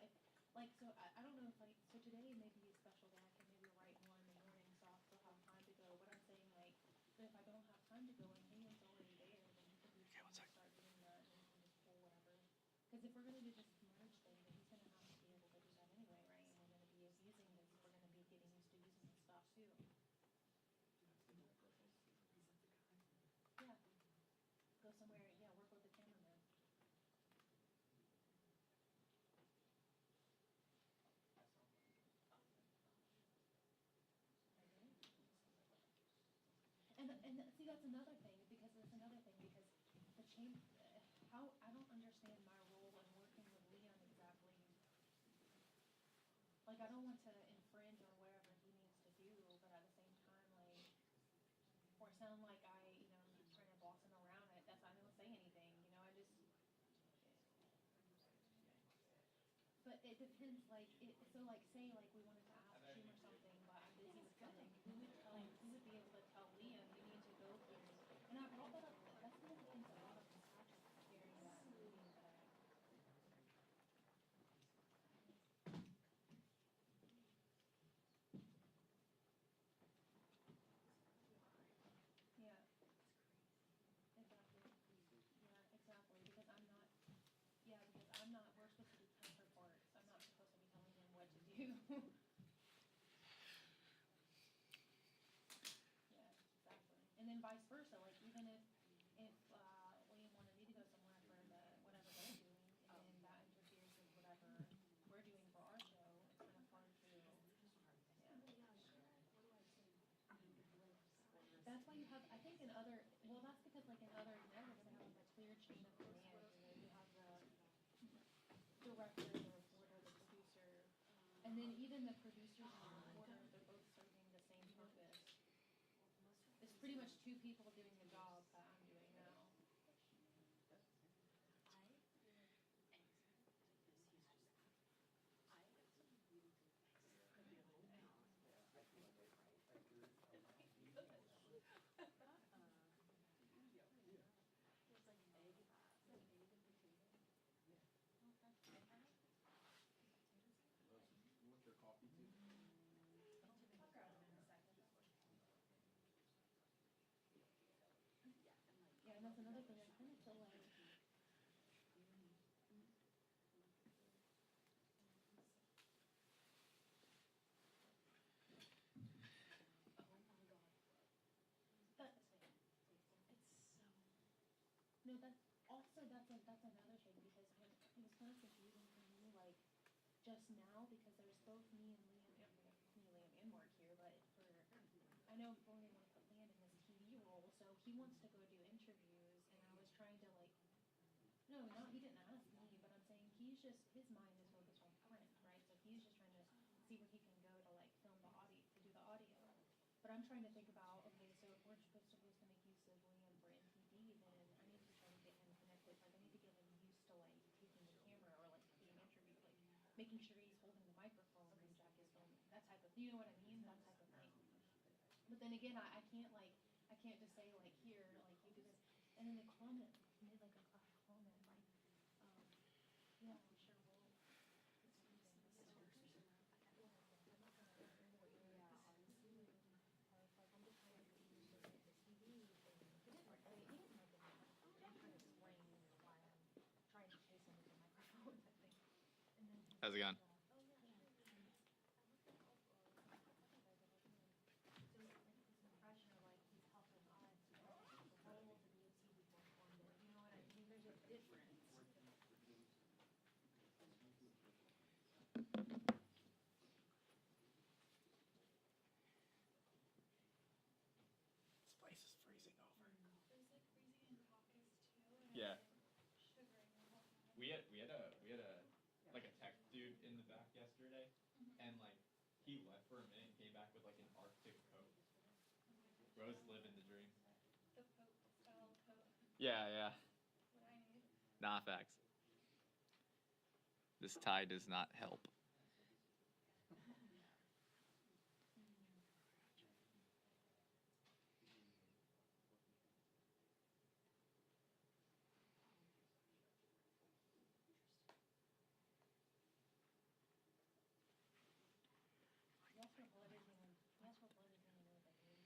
Yeah, so I don't know if so today may be a special day, I can maybe write more in the morning, so I'll still have time to go, but I'm saying like, but if I don't have time to go and Hayden's already there, then he could be start doing that and he can just pull whatever. Because if we're gonna do this merge thing, then he's gonna have to be able to do that anyway, right? And we're gonna be using this, we're gonna be getting used to using this stuff too. Yeah. Go somewhere, yeah, work with the cameraman. And see, that's another thing, because the how, I don't understand my role in working with Leon exactly. Like, I don't want to infringe on whatever he needs to do, but at the same time, like, or sound like I'm trying to boss him around it. That's why I don't say anything, I just. But it depends, so say we wanted to ask him or something, but I'm busy with something, who would be able to tell Liam, you need to go here? And I brought that up, that's one of the things that a lot of dispatchers are hearing that meeting today. Yeah. Exactly. Yeah, exactly, because we're supposed to do counterparts, I'm not supposed to be telling him what to do. Yeah, exactly. And then vice versa, like even if William wanted me to go somewhere for whatever they're doing, and then that interferes with whatever we're doing for our show, it's kind of hard to, yeah. That's why you have, I think that's because in other networks they have a clear chain of command, and you have the director, the reporter, the producer, and then even the producers and the reporter, they're both serving the same purpose. It's pretty much two people doing the job that I'm doing now. You want your coffee too? I'll grab them in a second. Yeah, and that's another thing, I kind of feel like. No, that's another thing, because it was kind of confusing for me, like, just now, because there's both me and Liam and Mark here, but I know we only want to put Liam in this TV role, so he wants to go do interviews, and I was trying to he didn't ask me, but I'm saying his mind is focused on print, right? So he's just trying to see where he can go to film the audio, to do the audio. But I'm trying to think about, okay, so if we're supposed to make use of Liam for MTV, then I need to try to get him connected. Like, I need to get him used to taking the camera or being interviewed, making sure he's holding the microphone when Jack is filming, that type of, you know what I mean? That type of thing. But then again, I can't just say here, you do this, and then the comment made a comment yeah, we sure will. How's it going? Rose living the dream. The Pope style coat. Yeah, yeah. What I need. Nah, facts. This tie does not help. Yes, for blood isn't even. Yes, for blood isn't even what I need.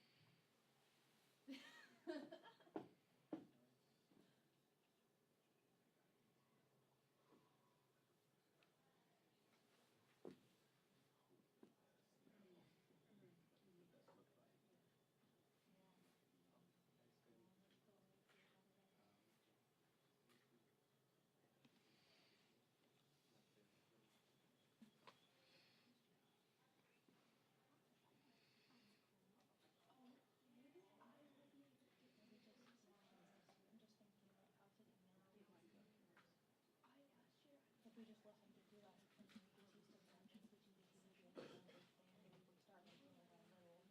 If we just listen to do that, and then we just use conventions, we can just use it as a thing, and we would start making like a little simulation.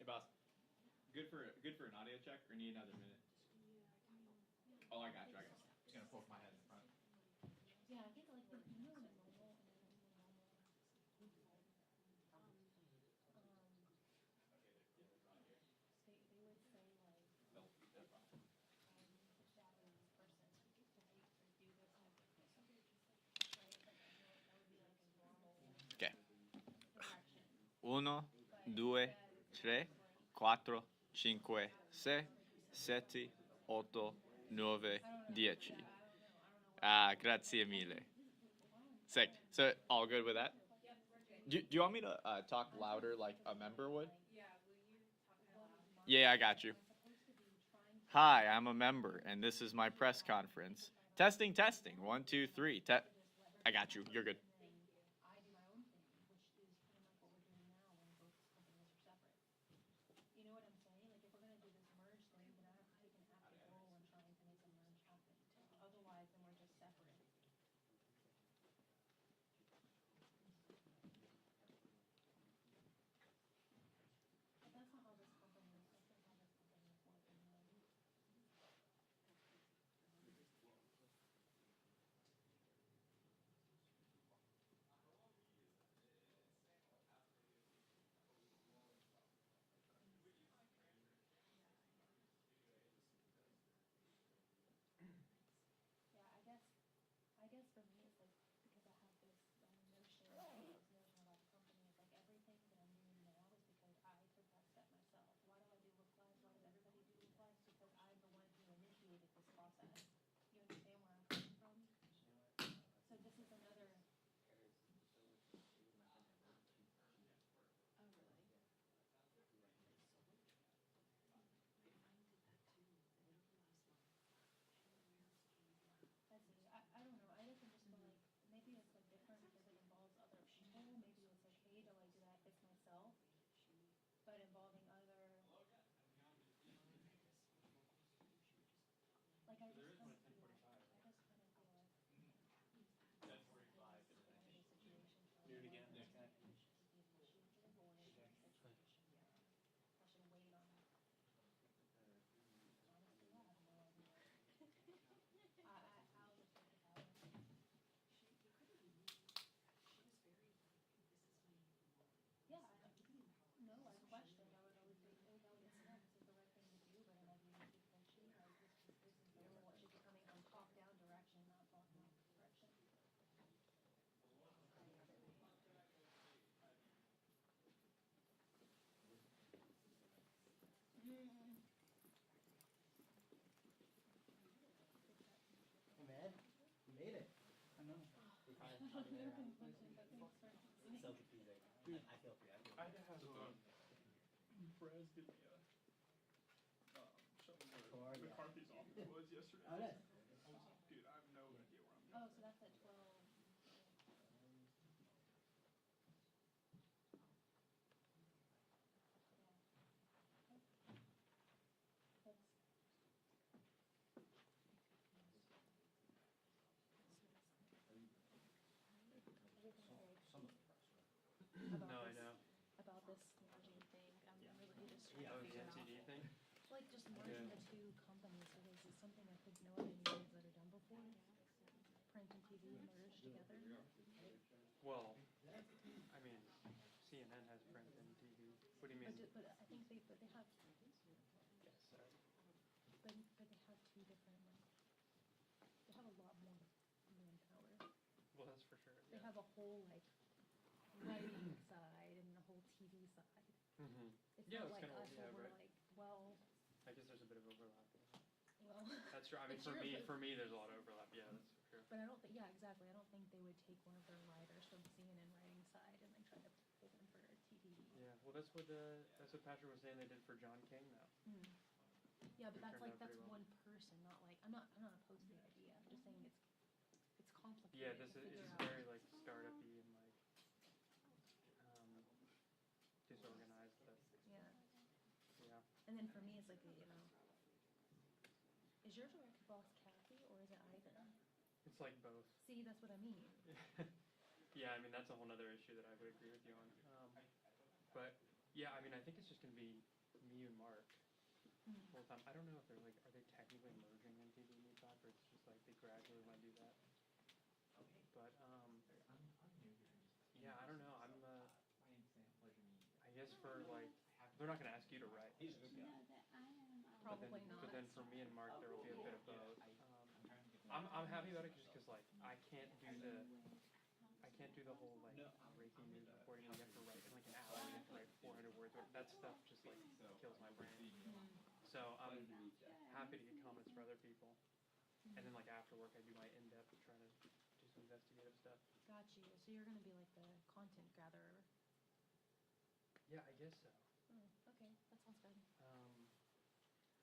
Hey, boss. Good for an audio check, or need another minute? Oh, I got you. Just gonna poke my head in the front. Yeah, I think like the normal and then normal. They would say like Nope, that's fine. the Japanese person to do this type of thing. Right? Like I feel like that would be like a normal Okay. direction. 1, 2, 3, 4, 5, 6, 7, 8, 9, 10. Ah, grazie mille. Sick. So, all good with that? Do you want me to talk louder like a member would? Yeah, I got you. Hi, I'm a member, and this is my press conference. Testing, testing. 1, 2, 3. I got you. You're good. I do my own thing, which is kind of like what we're doing now when both companies are separate. You know what I'm saying? Like if we're gonna do this merge thing, then I have to take an active role in trying to make a merge happen. Otherwise, then we're just separate. But that's not how this company is. That's not how this company is working. Yeah, I guess for me it's like because I have this notion about the company. It's like everything that I'm doing now is because I took that step myself. Why do I do look lives? Why does everybody do look lives? Because I'm the one who initiated this process. You understand where I'm coming from? So this is another. Oh really? I see. I don't know. I guess I just feel like maybe it's like different because it involves other people. Maybe it's okay to like do that if it's myself, but involving other. Like I just kind of feel like. That's 45 in the next. Do it again. Okay. I should wait on. Honestly, I have no idea. I'll just take the power. Yeah, no, I question. I would always say, oh, no, yes, no, this is the right thing to do, but am I doing it because she knows this is the rule? It should be coming from top-down direction, not bottom-up direction. Hey man, you made it. I know. You're probably there. So confusing. Dude, I feel for you. I had to have Perez give me a show me where McCarthy's office was yesterday. Oh, nice. Dude, I have no idea where I'm Oh, going. so that's at 12. No, I know. About this merging thing, I'm trying to Oh, the figure out. NTD thing? Like just merging the two companies, because it's something I think no other media's ever done before. Print and TV merged together. Well, I mean, CNN has print and TV. What do you mean? But I think they have, Yes, sorry. but they have two different, like, they have a lot more manpower. Well, that's for sure. They Yeah. have a whole, like, writing side and a whole TV side. Mm-hmm. It's Yeah, not it's like kind of, us yeah, where we're right. like, well, I guess there's a bit of overlap. well. That's true. I mean, But for you're- me, there's a lot of overlap. Yeah, that's for sure. But I don't think, yeah, exactly. I don't think they would take one of their writers from CNN writing side and like try to pull them for TV. Yeah. Well, that's what Patrick was saying they did for John King, though. Mm. Yeah, but It that's turned like, out that's pretty well. one person, not like, I'm not opposed to the idea. I'm just saying it's complicated. Yeah, this to is figure it's out. very like startup-y and like disorganized. But Yeah. yeah. And then for me, it's like, you know, is your direct boss Kathy or is it Ivan? It's like both. See, that's what I mean. Yeah, I mean that's a whole other issue that I would agree with you on. But yeah, I mean I think it's just gonna be me and Mark Mm. the whole time. I don't know if they're like, are they technically merging into the new or it's just like they gradually want to do that. But yeah, I don't know. I guess for like, they're not gonna ask you to write. Probably But then for me and Mark, there will be a bit of both. I'm happy about it just because like I can't do the whole like breaking news reporting. You have to write in like an hour. You have to write 400 words. That stuff just like kills my brain. So I'm happy to get comments for other people. And then like after work, I do my in-depth trying to do some investigative stuff. Got you. So you're gonna be like the content gatherer. Yeah, I guess so. Okay, that sounds good.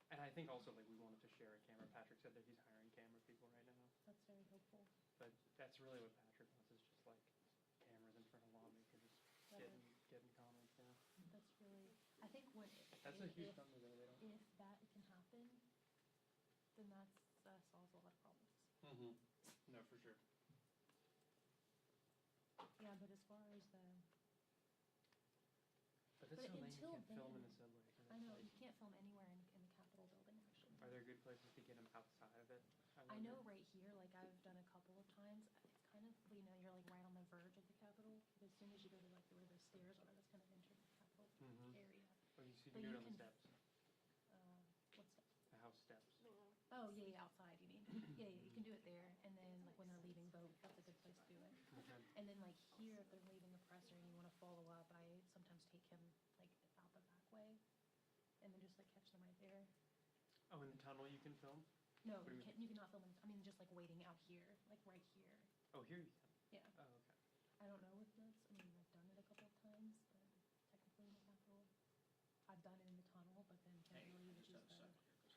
And I think also like we wanted to share a camera. Patrick said that he's hiring camera people right now. That's very hopeful. But that's really what Patrick wants is just like cameras in front of lawmakers getting comments. Yeah. That's really, I think when That's a huge number though. They don't. if that can happen, then that solves a lot of problems. Mm-hmm. No, for sure. Yeah, but as far as the But that's so lame. You until can't film in then- the subway. 'Cause I it's know like- you can't film anywhere in the Capitol building actually. Are there good places to get them outside of it? I know right here, like I've done a couple of times. It's kind of, you know, you're like right on the verge of the Capitol. But as soon as you go to like where the stairs are, that's kind of entering the Capitol Mhm. area. Oh, you But can do you it on the can- steps. What's that? The house steps. Oh yeah, outside. You mean? Yeah, you can do it there. And then like when they're leaving vote, that's a good place to do it. Okay. And then like here, if they're leaving the presser and you want to follow up, I sometimes take him like out the back way, and then just like catch them right there. Oh, in the tunnel you can film? No, What do you cannot film. I mean, just like waiting out here, like right here. Oh, here you can. Yeah. Oh, okay. I don't know if that's. I mean, I've done it a couple of times, but technically in the Capitol, I've done it in the tunnel. But then Kimberly, which is the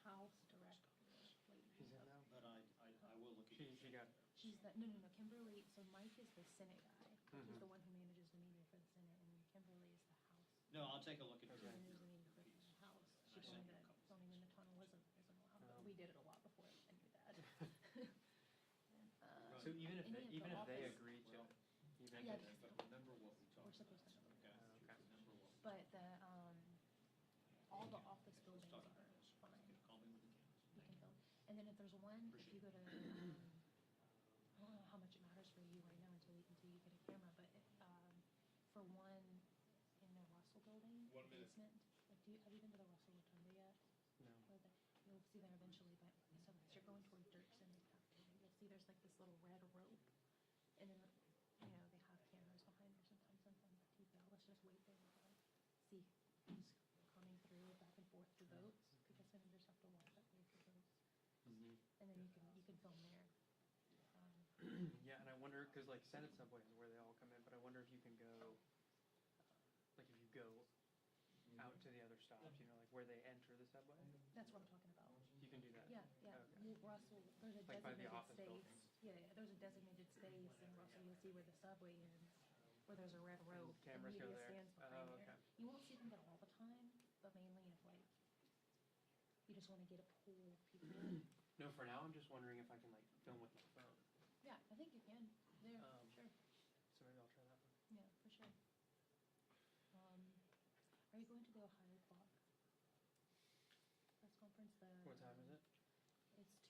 House director, lady. She's in now? But I will look at. She got. She's the no. Kimberly. So Mike is the Senate guy. He's Mhm. the one who manages the media for the Senate, and Kimberly is the House. No, I'll take a look at Who it. manages the media for the House. She I told sent me you a that couple. filming in the tunnel wasn't allowed, but Um. we did it a lot before I knew that. And, So even if any of the they office- agree to it, even Yeah, if because But remember what we we're talked about. supposed to know. Okay. Okay. Remember what we But the all the office was buildings talking are about. This. fine. Call me with the cameras. You can film. And then if there's one, if you go to, I don't know how much it matters for you right now until you get a camera, but for one in the Russell building, 1 minute. basement, like have you been to the Russell Rotunda yet? No. You'll see there eventually, but so as you're going toward Dirksen, you'll see there's like this little red rope, and then, you know, they have cameras behind there sometimes, let's just wait there and see who's coming through back and forth through boats, because then you just have to watch that way for boats. Mhm. And then you can film there. Yeah, and I wonder because like Senate subway is where they all come in, but I wonder if you can go, like if you go out to the other stops, you know, like where they enter the subway. That's what I'm talking about. You can do that. Yeah, yeah. Okay. Russell, there's a Like by the designated office space. buildings. Yeah, there's a designated space in Russell. You'll see where the subway ends, where there's a red rope. and Cameras go media there. stands behind Oh, there. okay. You won't see them there all the time, but mainly if like you just want to get a pool of people. No, for now I'm just wondering if I can like film with my phone. Yeah, I think you can. There, sure. So maybe I'll try that one. Yeah, for sure. Are you going to the Ohio clock?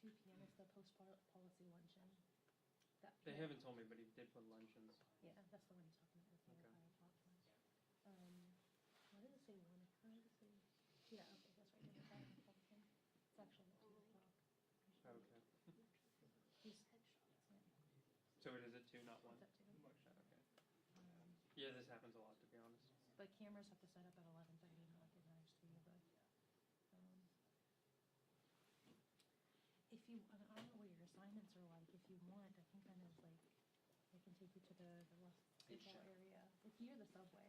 2 p.m. is the post-policy luncheon. They haven't told me, but he did put luncheons. Yeah, that's the one he's talking about, the Okay. 5 o'clock one. Why did it say 1 o'clock? Yeah, okay, that's right, there's that Republican. It's actually at 2 o'clock. Okay. These headshots, yeah. So it is at 2, not 1? It's at 2. Okay. Yeah, this happens a lot, to be honest. But cameras have to set up at 11:30 and recognize 3 of us. If you, I don't know what your assignments are like. If you want, I can kind of like, I can take you to the West Football area. It's near the subway.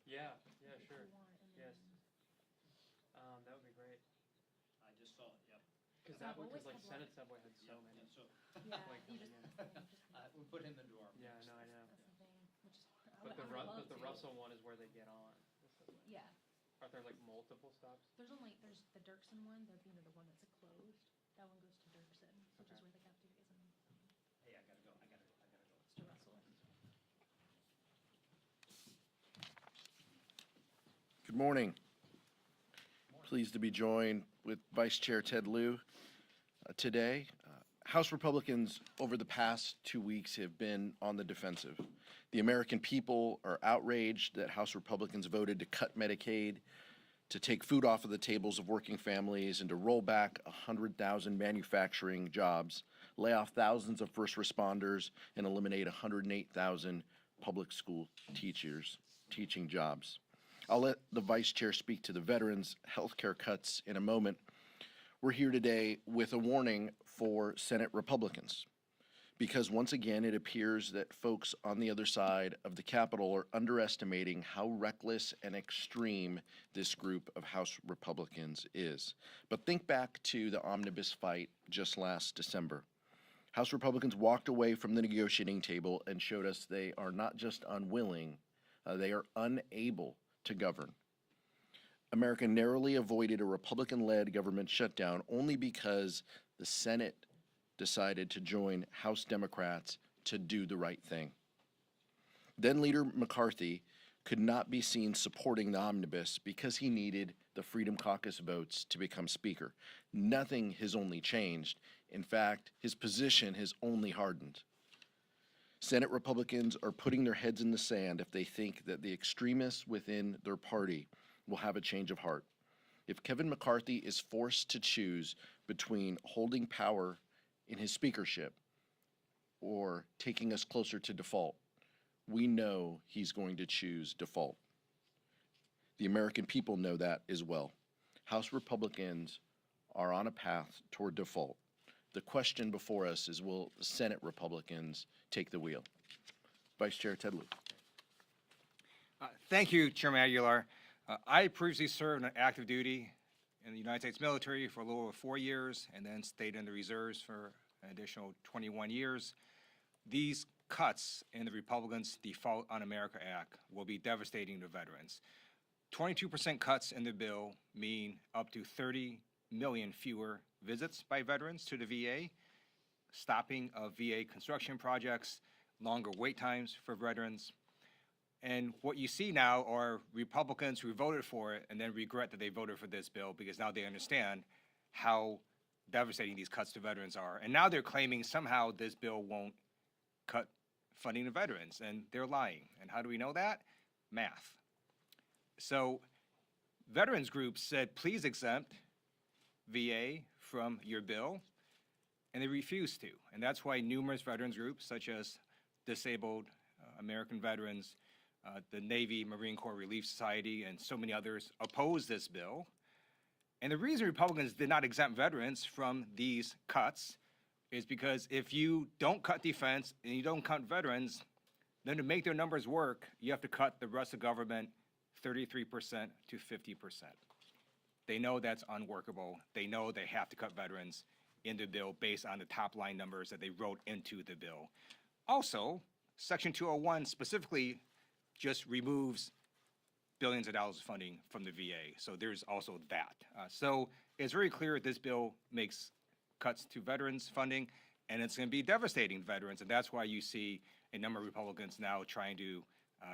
Yeah, If sure. you want, and Yes. then- That would be great. I just saw it, yep. Because Yeah, that would, always because like have Senate Subway had so Yep, many. yeah, so. Yeah, like you coming just, in. We put in the door. Yeah, no, I know. That's the thing, which is, I But would, I would love the to. Russell one is where they get on. the subway. Yeah, Are there like multiple stops? there's the Dirksen one, the one that's closed. That one goes to Dirksen, which is Okay. where the cafeteria is, and Hey, I gotta go, I gotta go. it's to Russell. Good morning. Pleased to be joined with Vice Chair Ted Lieu today. House Republicans over the past 2 weeks have been on the defensive. The American people are outraged that House Republicans voted to cut Medicaid, to take food off of the tables of working families, and to roll back 100,000 manufacturing jobs, lay off thousands of first responders, and eliminate 108,000 public school teachers teaching jobs. I'll let the vice chair speak to the veterans' health care cuts in a moment. We're here today with a warning for Senate Republicans, because once again, it appears that folks on the other side of the Capitol are underestimating how reckless and extreme this group of House Republicans is. But think back to the omnibus fight just last December. House Republicans walked away from the negotiating table and showed us they are not just unwilling, they are unable to govern. America narrowly avoided a Republican-led government shutdown only because the Senate decided to join House Democrats to do the right thing. Then Leader McCarthy could not be seen supporting the omnibus because he needed the Freedom Caucus votes to become Speaker. Nothing has only changed. In fact, his position has only hardened. Senate Republicans are putting their heads in the sand if they think that the extremists within their party will have a change of heart. If Kevin McCarthy is forced to choose between holding power in his speakership or taking us closer to default, we know he's going to choose default. The American people know that as well. House Republicans are on a path toward default. The question before us is, will Senate Republicans take the wheel? Vice Chair Ted Lieu. Thank you, Chairman Aguilar. I previously served on active duty in the United States military for a little over 4 years and then stayed in the reserves for an additional 21 years. These cuts in the Republicans' Default on America Act will be devastating to veterans. 22% cuts in the bill mean up to 30 million fewer visits by veterans to the VA, stopping of VA construction projects, longer wait times for veterans. And what you see now are Republicans who voted for it and then regret that they voted for this bill because now they understand how devastating these cuts to veterans are. And now they're claiming somehow this bill won't cut funding to veterans, and they're lying. And how do we know that? Math. So veterans groups said, please exempt VA from your bill, and they refused to. And that's why numerous veterans groups, such as Disabled American Veterans, the Navy Marine Corps Relief Society, and so many others opposed this bill. And the reason Republicans did not exempt veterans from these cuts is because if you don't cut defense and you don't cut veterans, then to make their numbers work, you have to cut the rest of government 33% to 50%. They know that's unworkable. They know they have to cut veterans in the bill based on the top line numbers that they wrote into the bill. Also, Section 201 specifically just removes billions of dollars of funding from the VA. So there's also that. So it's very clear that this bill makes cuts to veterans funding, and it's going to be devastating to veterans. And that's why you see a number of Republicans now trying to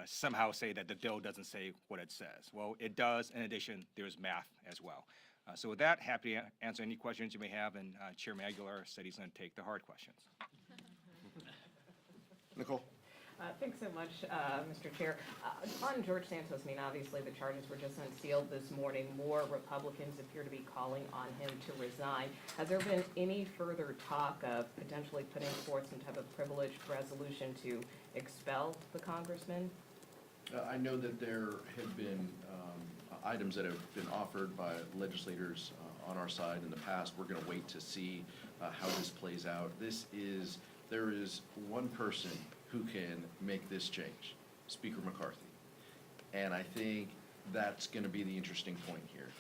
somehow say that the bill doesn't say what it says. Well, it does. In addition, there's math as well. So with that, happy to answer any questions you may have, and Chairman Aguilar said he's going to take the hard questions. Nicole? Thanks so much, Mr. Chair. On George Santos, I mean, obviously the charges were just unsealed this morning. More Republicans appear to be calling on him to resign. Has there been any further talk of potentially putting forth some type of privileged resolution to expel the congressman? I know that there have been items that have been offered by legislators on our side in the past. We're going to wait to see how this plays out. There is one person who can make this change, Speaker McCarthy. And I think that's going to be the interesting point here.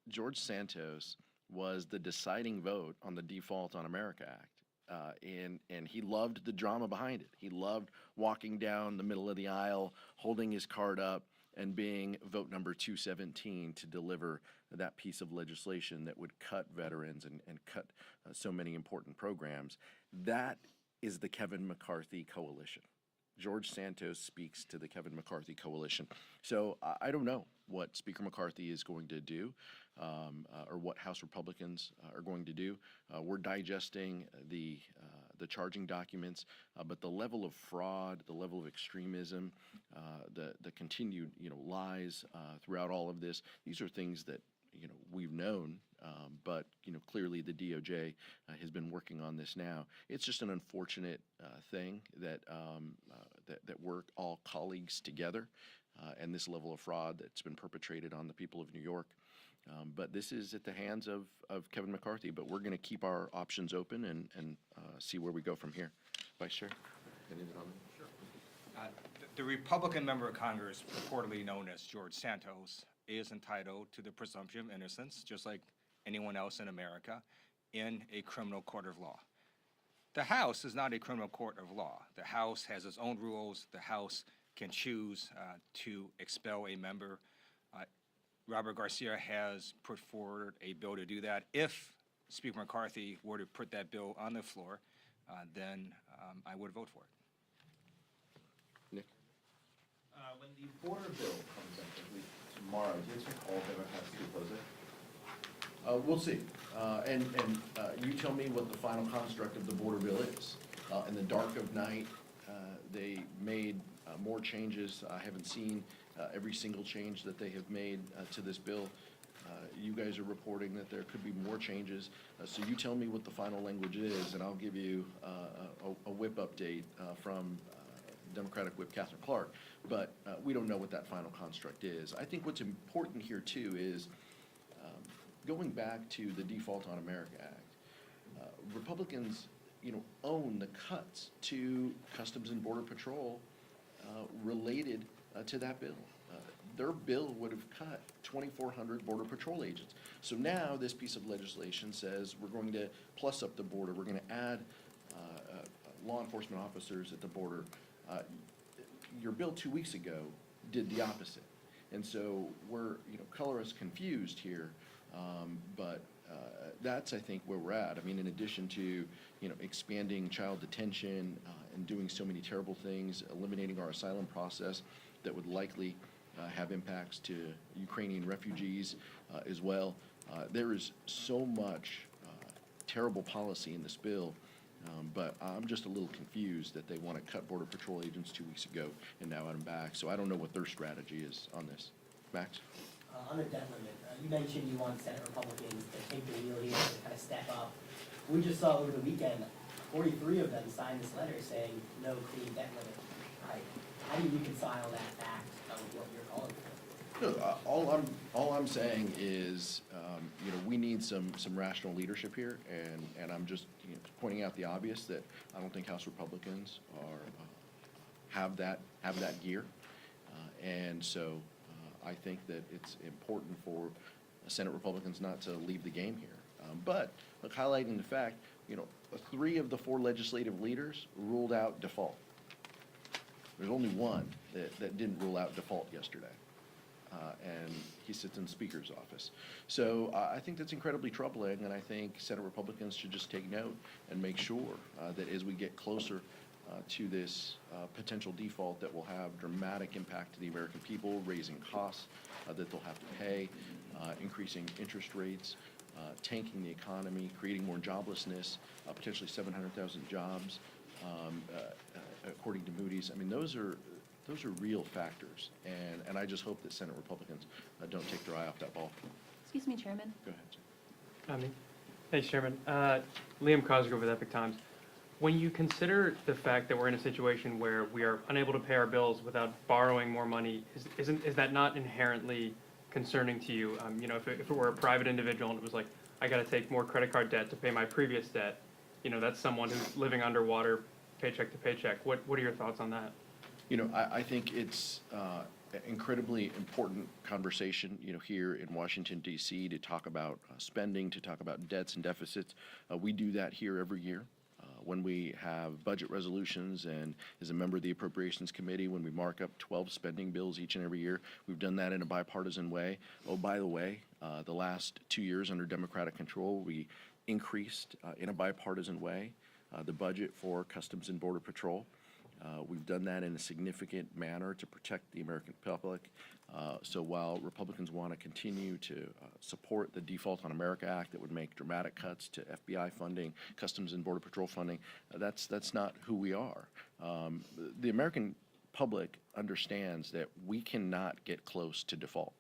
George Santos was the deciding vote on the Default on America Act. And he loved the drama behind it. He loved walking down the middle of the aisle, holding his card up, and being vote number 217 to deliver that piece of legislation that would cut veterans and cut so many important programs. That is the Kevin McCarthy coalition. George Santos speaks to the Kevin McCarthy coalition. So I don't know what Speaker McCarthy is going to do or what House Republicans are going to do. We're digesting the charging documents, but the level of fraud, the level of extremism, the continued lies throughout all of this, these are things that we've known, but clearly the DOJ has been working on this now. It's just an unfortunate thing that we're all colleagues together, and this level of fraud that's been perpetrated on the people of New York. But this is at the hands of Kevin McCarthy. But we're going to keep our options open and see where we go from here. Vice Chair, anything on that? Sure. The Republican member of Congress, purportedly known as George Santos, is entitled to the presumption of innocence, just like anyone else in America, in a criminal court of law. The House is not a criminal court of law. The House has its own rules. The House can choose to expel a member. Robert Garcia has put forward a bill to do that. If Speaker McCarthy were to put that bill on the floor, then I would vote for it. Nick? When the border bill comes up, I believe, tomorrow, do you expect all Democrats to oppose it? We'll see. And you tell me what the final construct of the border bill is. In the dark of night, they made more changes. I haven't seen every single change that they have made to this bill. You guys are reporting that there could be more changes. So you tell me what the final language is, and I'll give you a whip update from Democratic Whip Catherine Clark. But we don't know what that final construct is. I think what's important here, too, is going back to the Default on America Act. Republicans, own the cuts to Customs and Border Patrol related to that bill. Their bill would have cut 2,400 Border Patrol agents. So now this piece of legislation says we're going to plus up the border. We're going to add law enforcement officers at the border. Your bill 2 weeks ago did the opposite. And so we're, color us confused here, but that's, I think, where we're at. I mean, in addition to, expanding child detention and doing so many terrible things, eliminating our asylum process that would likely have impacts to Ukrainian refugees as well. There is so much terrible policy in this bill, but I'm just a little confused that they want to cut Border Patrol agents 2 weeks ago and now add them back. So I don't know what their strategy is on this. Max? On the debt limit, you mentioned you want Senate Republicans to take the wheel here and kind of step up. We just saw over the weekend, 43 of them signed this letter saying no clean debt limit. How do you reconcile that fact with what you're calling for? No, all I'm saying is, we need some rational leadership here, and I'm just pointing out the obvious that I don't think House Republicans have that gear, and so I think that it's important for Senate Republicans not to leave the game here. But look, highlighting the fact, 3 of the 4 legislative leaders ruled out default. There's only one that didn't rule out default yesterday, and he sits in the Speaker's office. So I think that's incredibly troubling, and I think Senate Republicans should just take note and make sure that as we get closer to this potential default that will have dramatic impact to the American people, raising costs that they'll have to pay, increasing interest rates, tanking the economy, creating more joblessness, potentially 700,000 jobs, according to Moody's. I mean, those are real factors, and I just hope that Senate Republicans don't take their eye off that ball. Excuse me, Chairman. Go ahead, sir. Thanks, Chairman. Liam Cosgrove with Epic Times. When you consider the fact that we're in a situation where we are unable to pay our bills without borrowing more money, is that not inherently concerning to you? You know, if it were a private individual and it was like, I got to take more credit card debt to pay my previous debt, you know, that's someone who's living underwater, paycheck to paycheck. What are your thoughts on that? You know, I think it's an incredibly important conversation, you know, here in Washington, D.C., to talk about spending, to talk about debts and deficits. We do that here every year. When we have budget resolutions, and as a member of the Appropriations Committee, when we mark up 12 spending bills each and every year, we've done that in a bipartisan way. Oh, by the way, the last 2 years under Democratic control, we increased in a bipartisan way the budget for Customs and Border Patrol. We've done that in a significant manner to protect the American public. So while Republicans want to continue to support the Default on America Act that would make dramatic cuts to FBI funding, Customs and Border Patrol funding, that's not who we are. The American public understands that we cannot get close to default.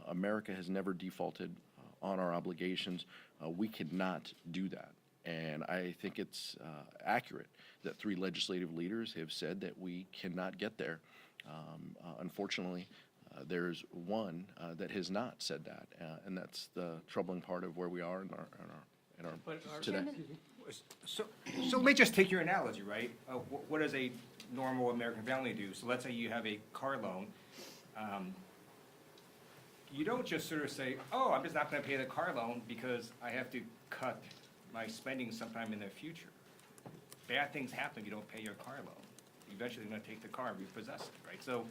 America has never defaulted on our obligations. We cannot do that. And I think it's accurate that 3 legislative leaders have said that we cannot get there. Unfortunately, there's one that has not said that, and that's the troubling part of where we are in our today. So let me just take your analogy, right? What does a normal American family do? So let's say you have a car loan. You don't just sort of say, oh, I'm just not going to pay the car loan because I have to cut my spending sometime in the future. Bad things happen if you don't pay your car loan. Eventually you're going to take the car and repossess it, right? So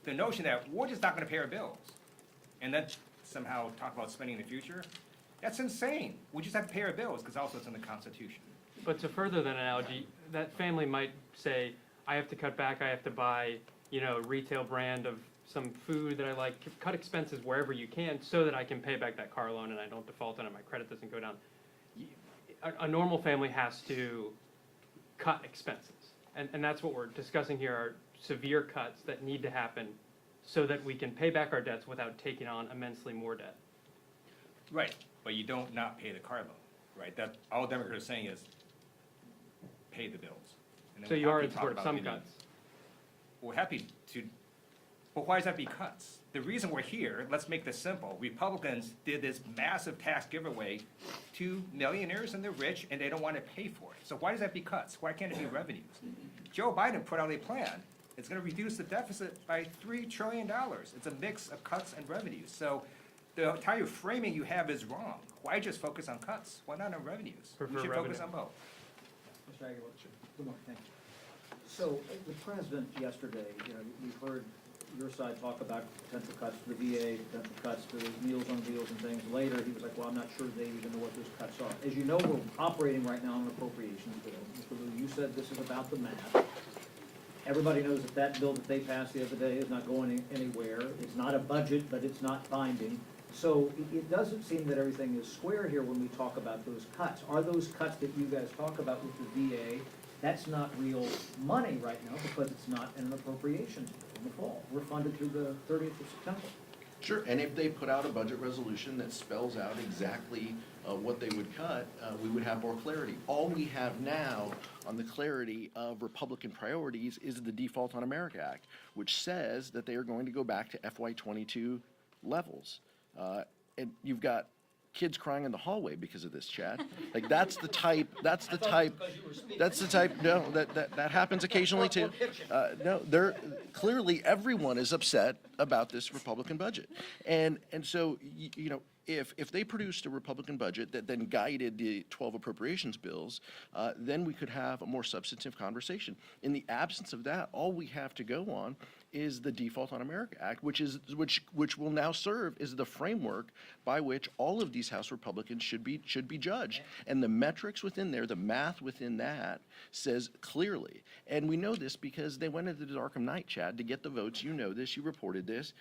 the notion that we're just not going to pay our bills and then somehow talk about spending in the future, that's insane. We just have to pay our bills because also it's in the Constitution. But to further that analogy, that family might say, I have to cut back, I have to buy, you know, retail brand of some food that I like, cut expenses wherever you can so that I can pay back that car loan and I don't default on it, my credit doesn't go down. A normal family has to cut expenses. And that's what we're discussing here, are severe cuts that need to happen so that we can pay back our debts without taking on immensely more debt. Right, but you don't not pay the car loan, right? That, all Democrats are saying is pay the bills. And then So we're you are happy in to talk support of about some getting- cuts? We're happy to, but why does that be cuts? The reason we're here, let's make this simple. Republicans did this massive tax giveaway to millionaires and the rich, and they don't want to pay for it. So why does that be cuts? Why can't it be revenues? Joe Biden put out a plan. It's going to reduce the deficit by $3 trillion. It's a mix of cuts and revenues. So the entire framing you have is wrong. Why just focus on cuts? Why not on revenues? We Prefer should focus revenue. on both. Mr. Aguilar. Good morning, thank you. So the president yesterday, you know, we've heard your side talk about potential cuts to the VA, potential cuts to Meals on Wheels and things. Later, he was like, well, I'm not sure they even know what those cuts are. As you know, we're operating right now on an appropriations bill. Mr. Liu, you said this is about the math. Everybody knows that that bill that they passed the other day is not going anywhere. It's not a budget, but it's not binding. So it doesn't seem that everything is square here when we talk about those cuts. Are those cuts that you guys talk about with the VA, that's not real money right now because it's not in an appropriations bill in the fall. We're funded through the 30th of September. Sure, and if they put out a budget resolution that spells out exactly what they would cut, we would have more clarity. All we have now on the clarity of Republican priorities is the Default on America Act, which says that they are going to go back to FY22 levels. And you've got kids crying in the hallway because of this, Chad. Like, that's the type, no, that happens occasionally too. No, clearly everyone is upset about this Republican budget. And so, you know, if they produced a Republican budget that then guided the 12 appropriations bills, then we could have a more substantive conversation. In the absence of that, all we have to go on is the Default on America Act, which will now serve as the framework by which all of these House Republicans should be judged. And the metrics within there, the math within that says clearly, and we know this because they went into the dark of night, Chad, to get the votes. You know this, you reported this,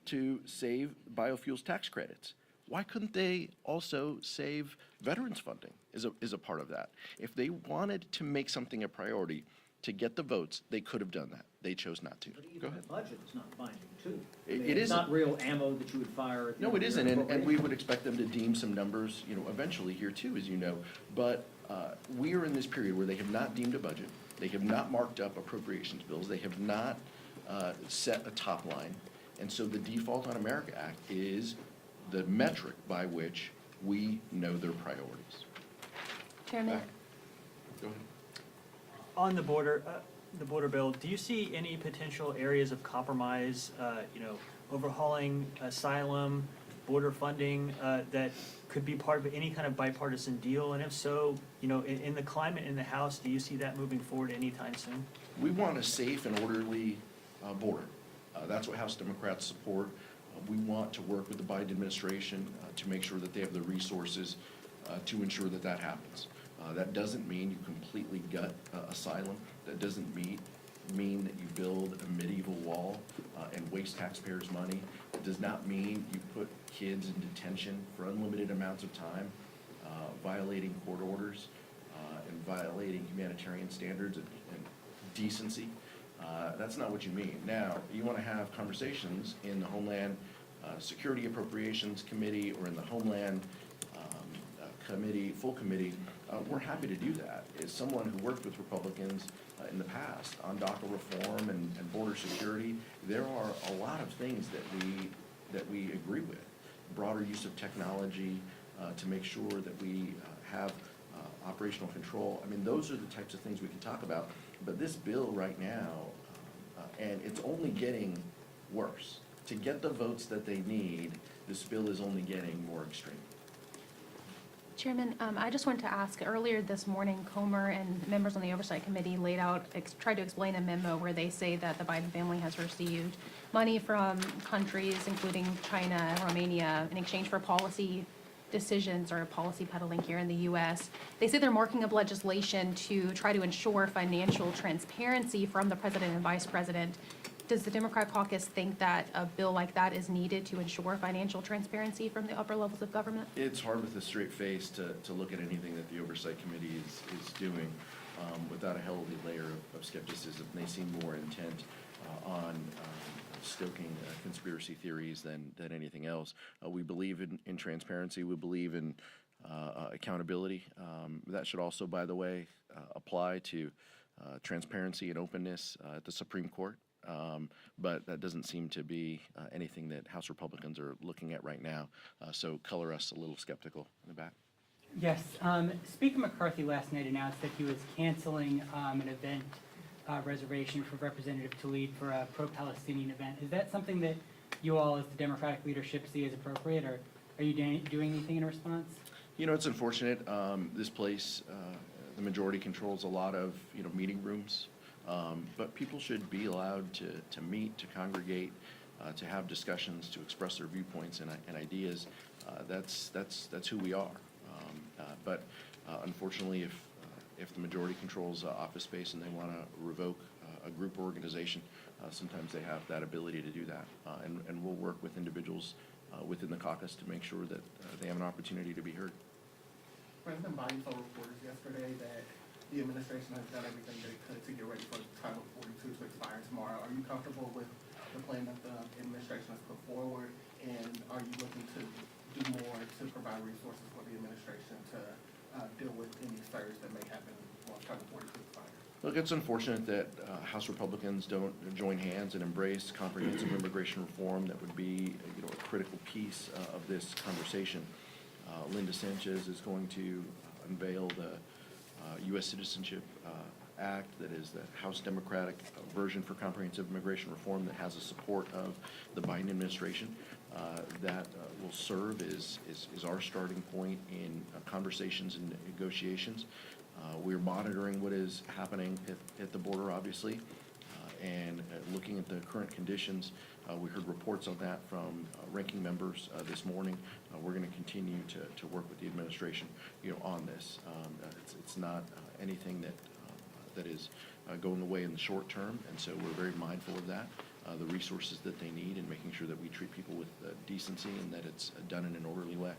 to save biofuels tax credits. Why couldn't they also save veterans funding is a part of that? If they wanted to make something a priority to get the votes, they could have done that. They chose not to. But Go even ahead. the budget is not binding, too. It It's not isn't. real ammo that you would fire. No, it isn't, and we would expect them to deem some numbers, eventually here too, as you know. But we are in this period where they have not deemed a budget. They have not marked up appropriations bills. They have not set a top line. And so the Default on America Act is the metric by which we know their priorities. Chairman, Go ahead. On the border bill, do you see any potential areas of compromise, overhauling asylum, border funding, that could be part of any kind of bipartisan deal? And if so, in the climate in the House, do you see that moving forward anytime soon? We want a safe and orderly border. That's what House Democrats support. We want to work with the Biden administration to make sure that they have the resources to ensure that that happens. That doesn't mean you completely gut asylum. That doesn't mean that you build a medieval wall and waste taxpayers' money. It does not mean you put kids in detention for unlimited amounts of time, violating court orders and violating humanitarian standards and decency. That's not what you mean. Now, you want to have conversations in the Homeland Security Appropriations Committee or in the Homeland Committee, full committee, we're happy to do that. As someone who worked with Republicans in the past on DACA reform and border security, there are a lot of things that we agree with. Broader use of technology to make sure that we have operational control. I mean, those are the types of things we can talk about. But this bill right now, and it's only getting worse. To get the votes that they need, this bill is only getting more extreme. Chairman, I just wanted to ask, earlier this morning, Comer and members on the Oversight Committee tried to explain a memo where they say that the Biden family has received money from countries, including China, Romania, in exchange for policy decisions or policy peddling here in the U.S. They say they're marking up legislation to try to ensure financial transparency from the president and vice president. Does the Democrat caucus think that a bill like that is needed to ensure financial transparency from the upper levels of government? It's hard with a straight face to look at anything that the Oversight Committee is doing without a healthy layer of skepticism. They seem more intent on stoking conspiracy theories than anything else. We believe in transparency. We believe in accountability. That should also, by the way, apply to transparency and openness at the Supreme Court. But that doesn't seem to be anything that House Republicans are looking at right now. So color us a little skeptical in the back. Yes. Speaker McCarthy last night announced that he was canceling an event reservation for Representative Tlaib for a pro-Palestinian event. Is that something that you all as the Democratic leadership see as appropriate, or are you doing anything in response? It's unfortunate. This place, the majority controls a lot of, meeting rooms. But people should be allowed to meet, to congregate, to have discussions, to express their viewpoints and ideas. That's who we are. But unfortunately, if the majority controls office space and they want to revoke a group or organization, sometimes they have that ability to do that. And we'll work with individuals within the caucus to make sure that they have an opportunity to be heard. President Biden told reporters yesterday that the administration has done everything that it could to get ready for Title 42 to expire tomorrow. Are you comfortable with the plan that the administration has put forward, and are you looking to do more to provide resources for the administration to deal with any surge that may happen once Title 42 expires? Look, it's unfortunate that House Republicans don't join hands and embrace comprehensive immigration reform that would be, a critical piece of this conversation. Linda Sanchez is going to unveil the U.S. Citizenship Act, that is the House Democratic version for comprehensive immigration reform that has the support of the Biden administration. that will serve as our starting point in conversations and negotiations. We're monitoring what is happening at the border, obviously, and looking at the current conditions. We heard reports on that from ranking members this morning. We're going to continue to work with the administration, on this. It's not anything that is going away in the short term, and so we're very mindful of that, the resources that they need, and making sure that we treat people with decency and that it's done in an orderly way.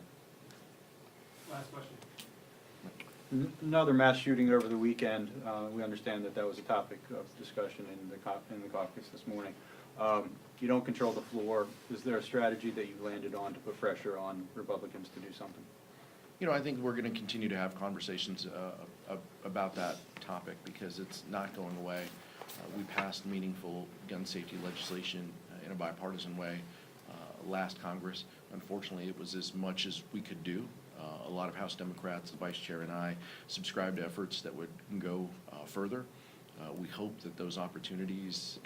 Last question. Another mass shooting over the weekend. We understand that was a topic of discussion in the caucus this morning. You don't control the floor. Is there a strategy that you've landed on to put pressure on Republicans to do something? I think we're going to continue to have conversations about that topic because it's not going away. We passed meaningful gun safety legislation in a bipartisan way last Congress. Unfortunately, it was as much as we could do. A lot of House Democrats, the Vice Chair and I, subscribed to efforts that would go further. We hope that those opportunities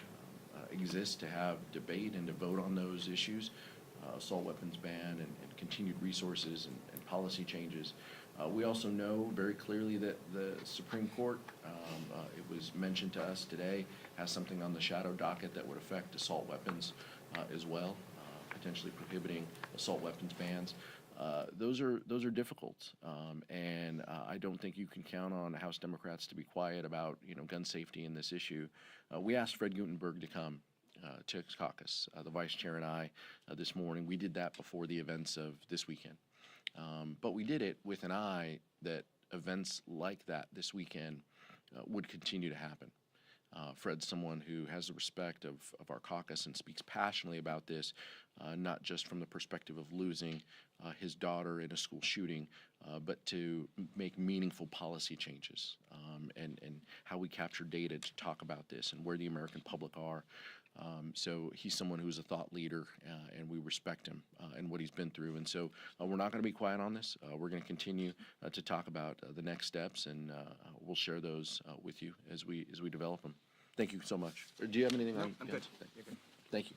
exist to have debate and to vote on those issues, assault weapons ban and continued resources and policy changes. We also know very clearly that the Supreme Court, it was mentioned to us today, has something on the shadow docket that would affect assault weapons as well, potentially prohibiting assault weapons bans. Those are difficult, and I don't think you can count on House Democrats to be quiet about gun safety in this issue. We asked Fred Gutenberg to come to caucus, the Vice Chair and I, this morning. We did that before the events of this weekend, but we did it with an eye that events like that this weekend would continue to happen. Fred's someone who has the respect of our caucus and speaks passionately about this, not just from the perspective of losing his daughter in a school shooting, but to make meaningful policy changes and how we capture data to talk about this and where the American public are. So he's someone who's a thought leader, and we respect him and what he's been through. And so we're not going to be quiet on this. We're going to continue to talk about the next steps, and we'll share those with you as we develop them. Thank you so much. Do you have anything? No, I'm good. Thank you.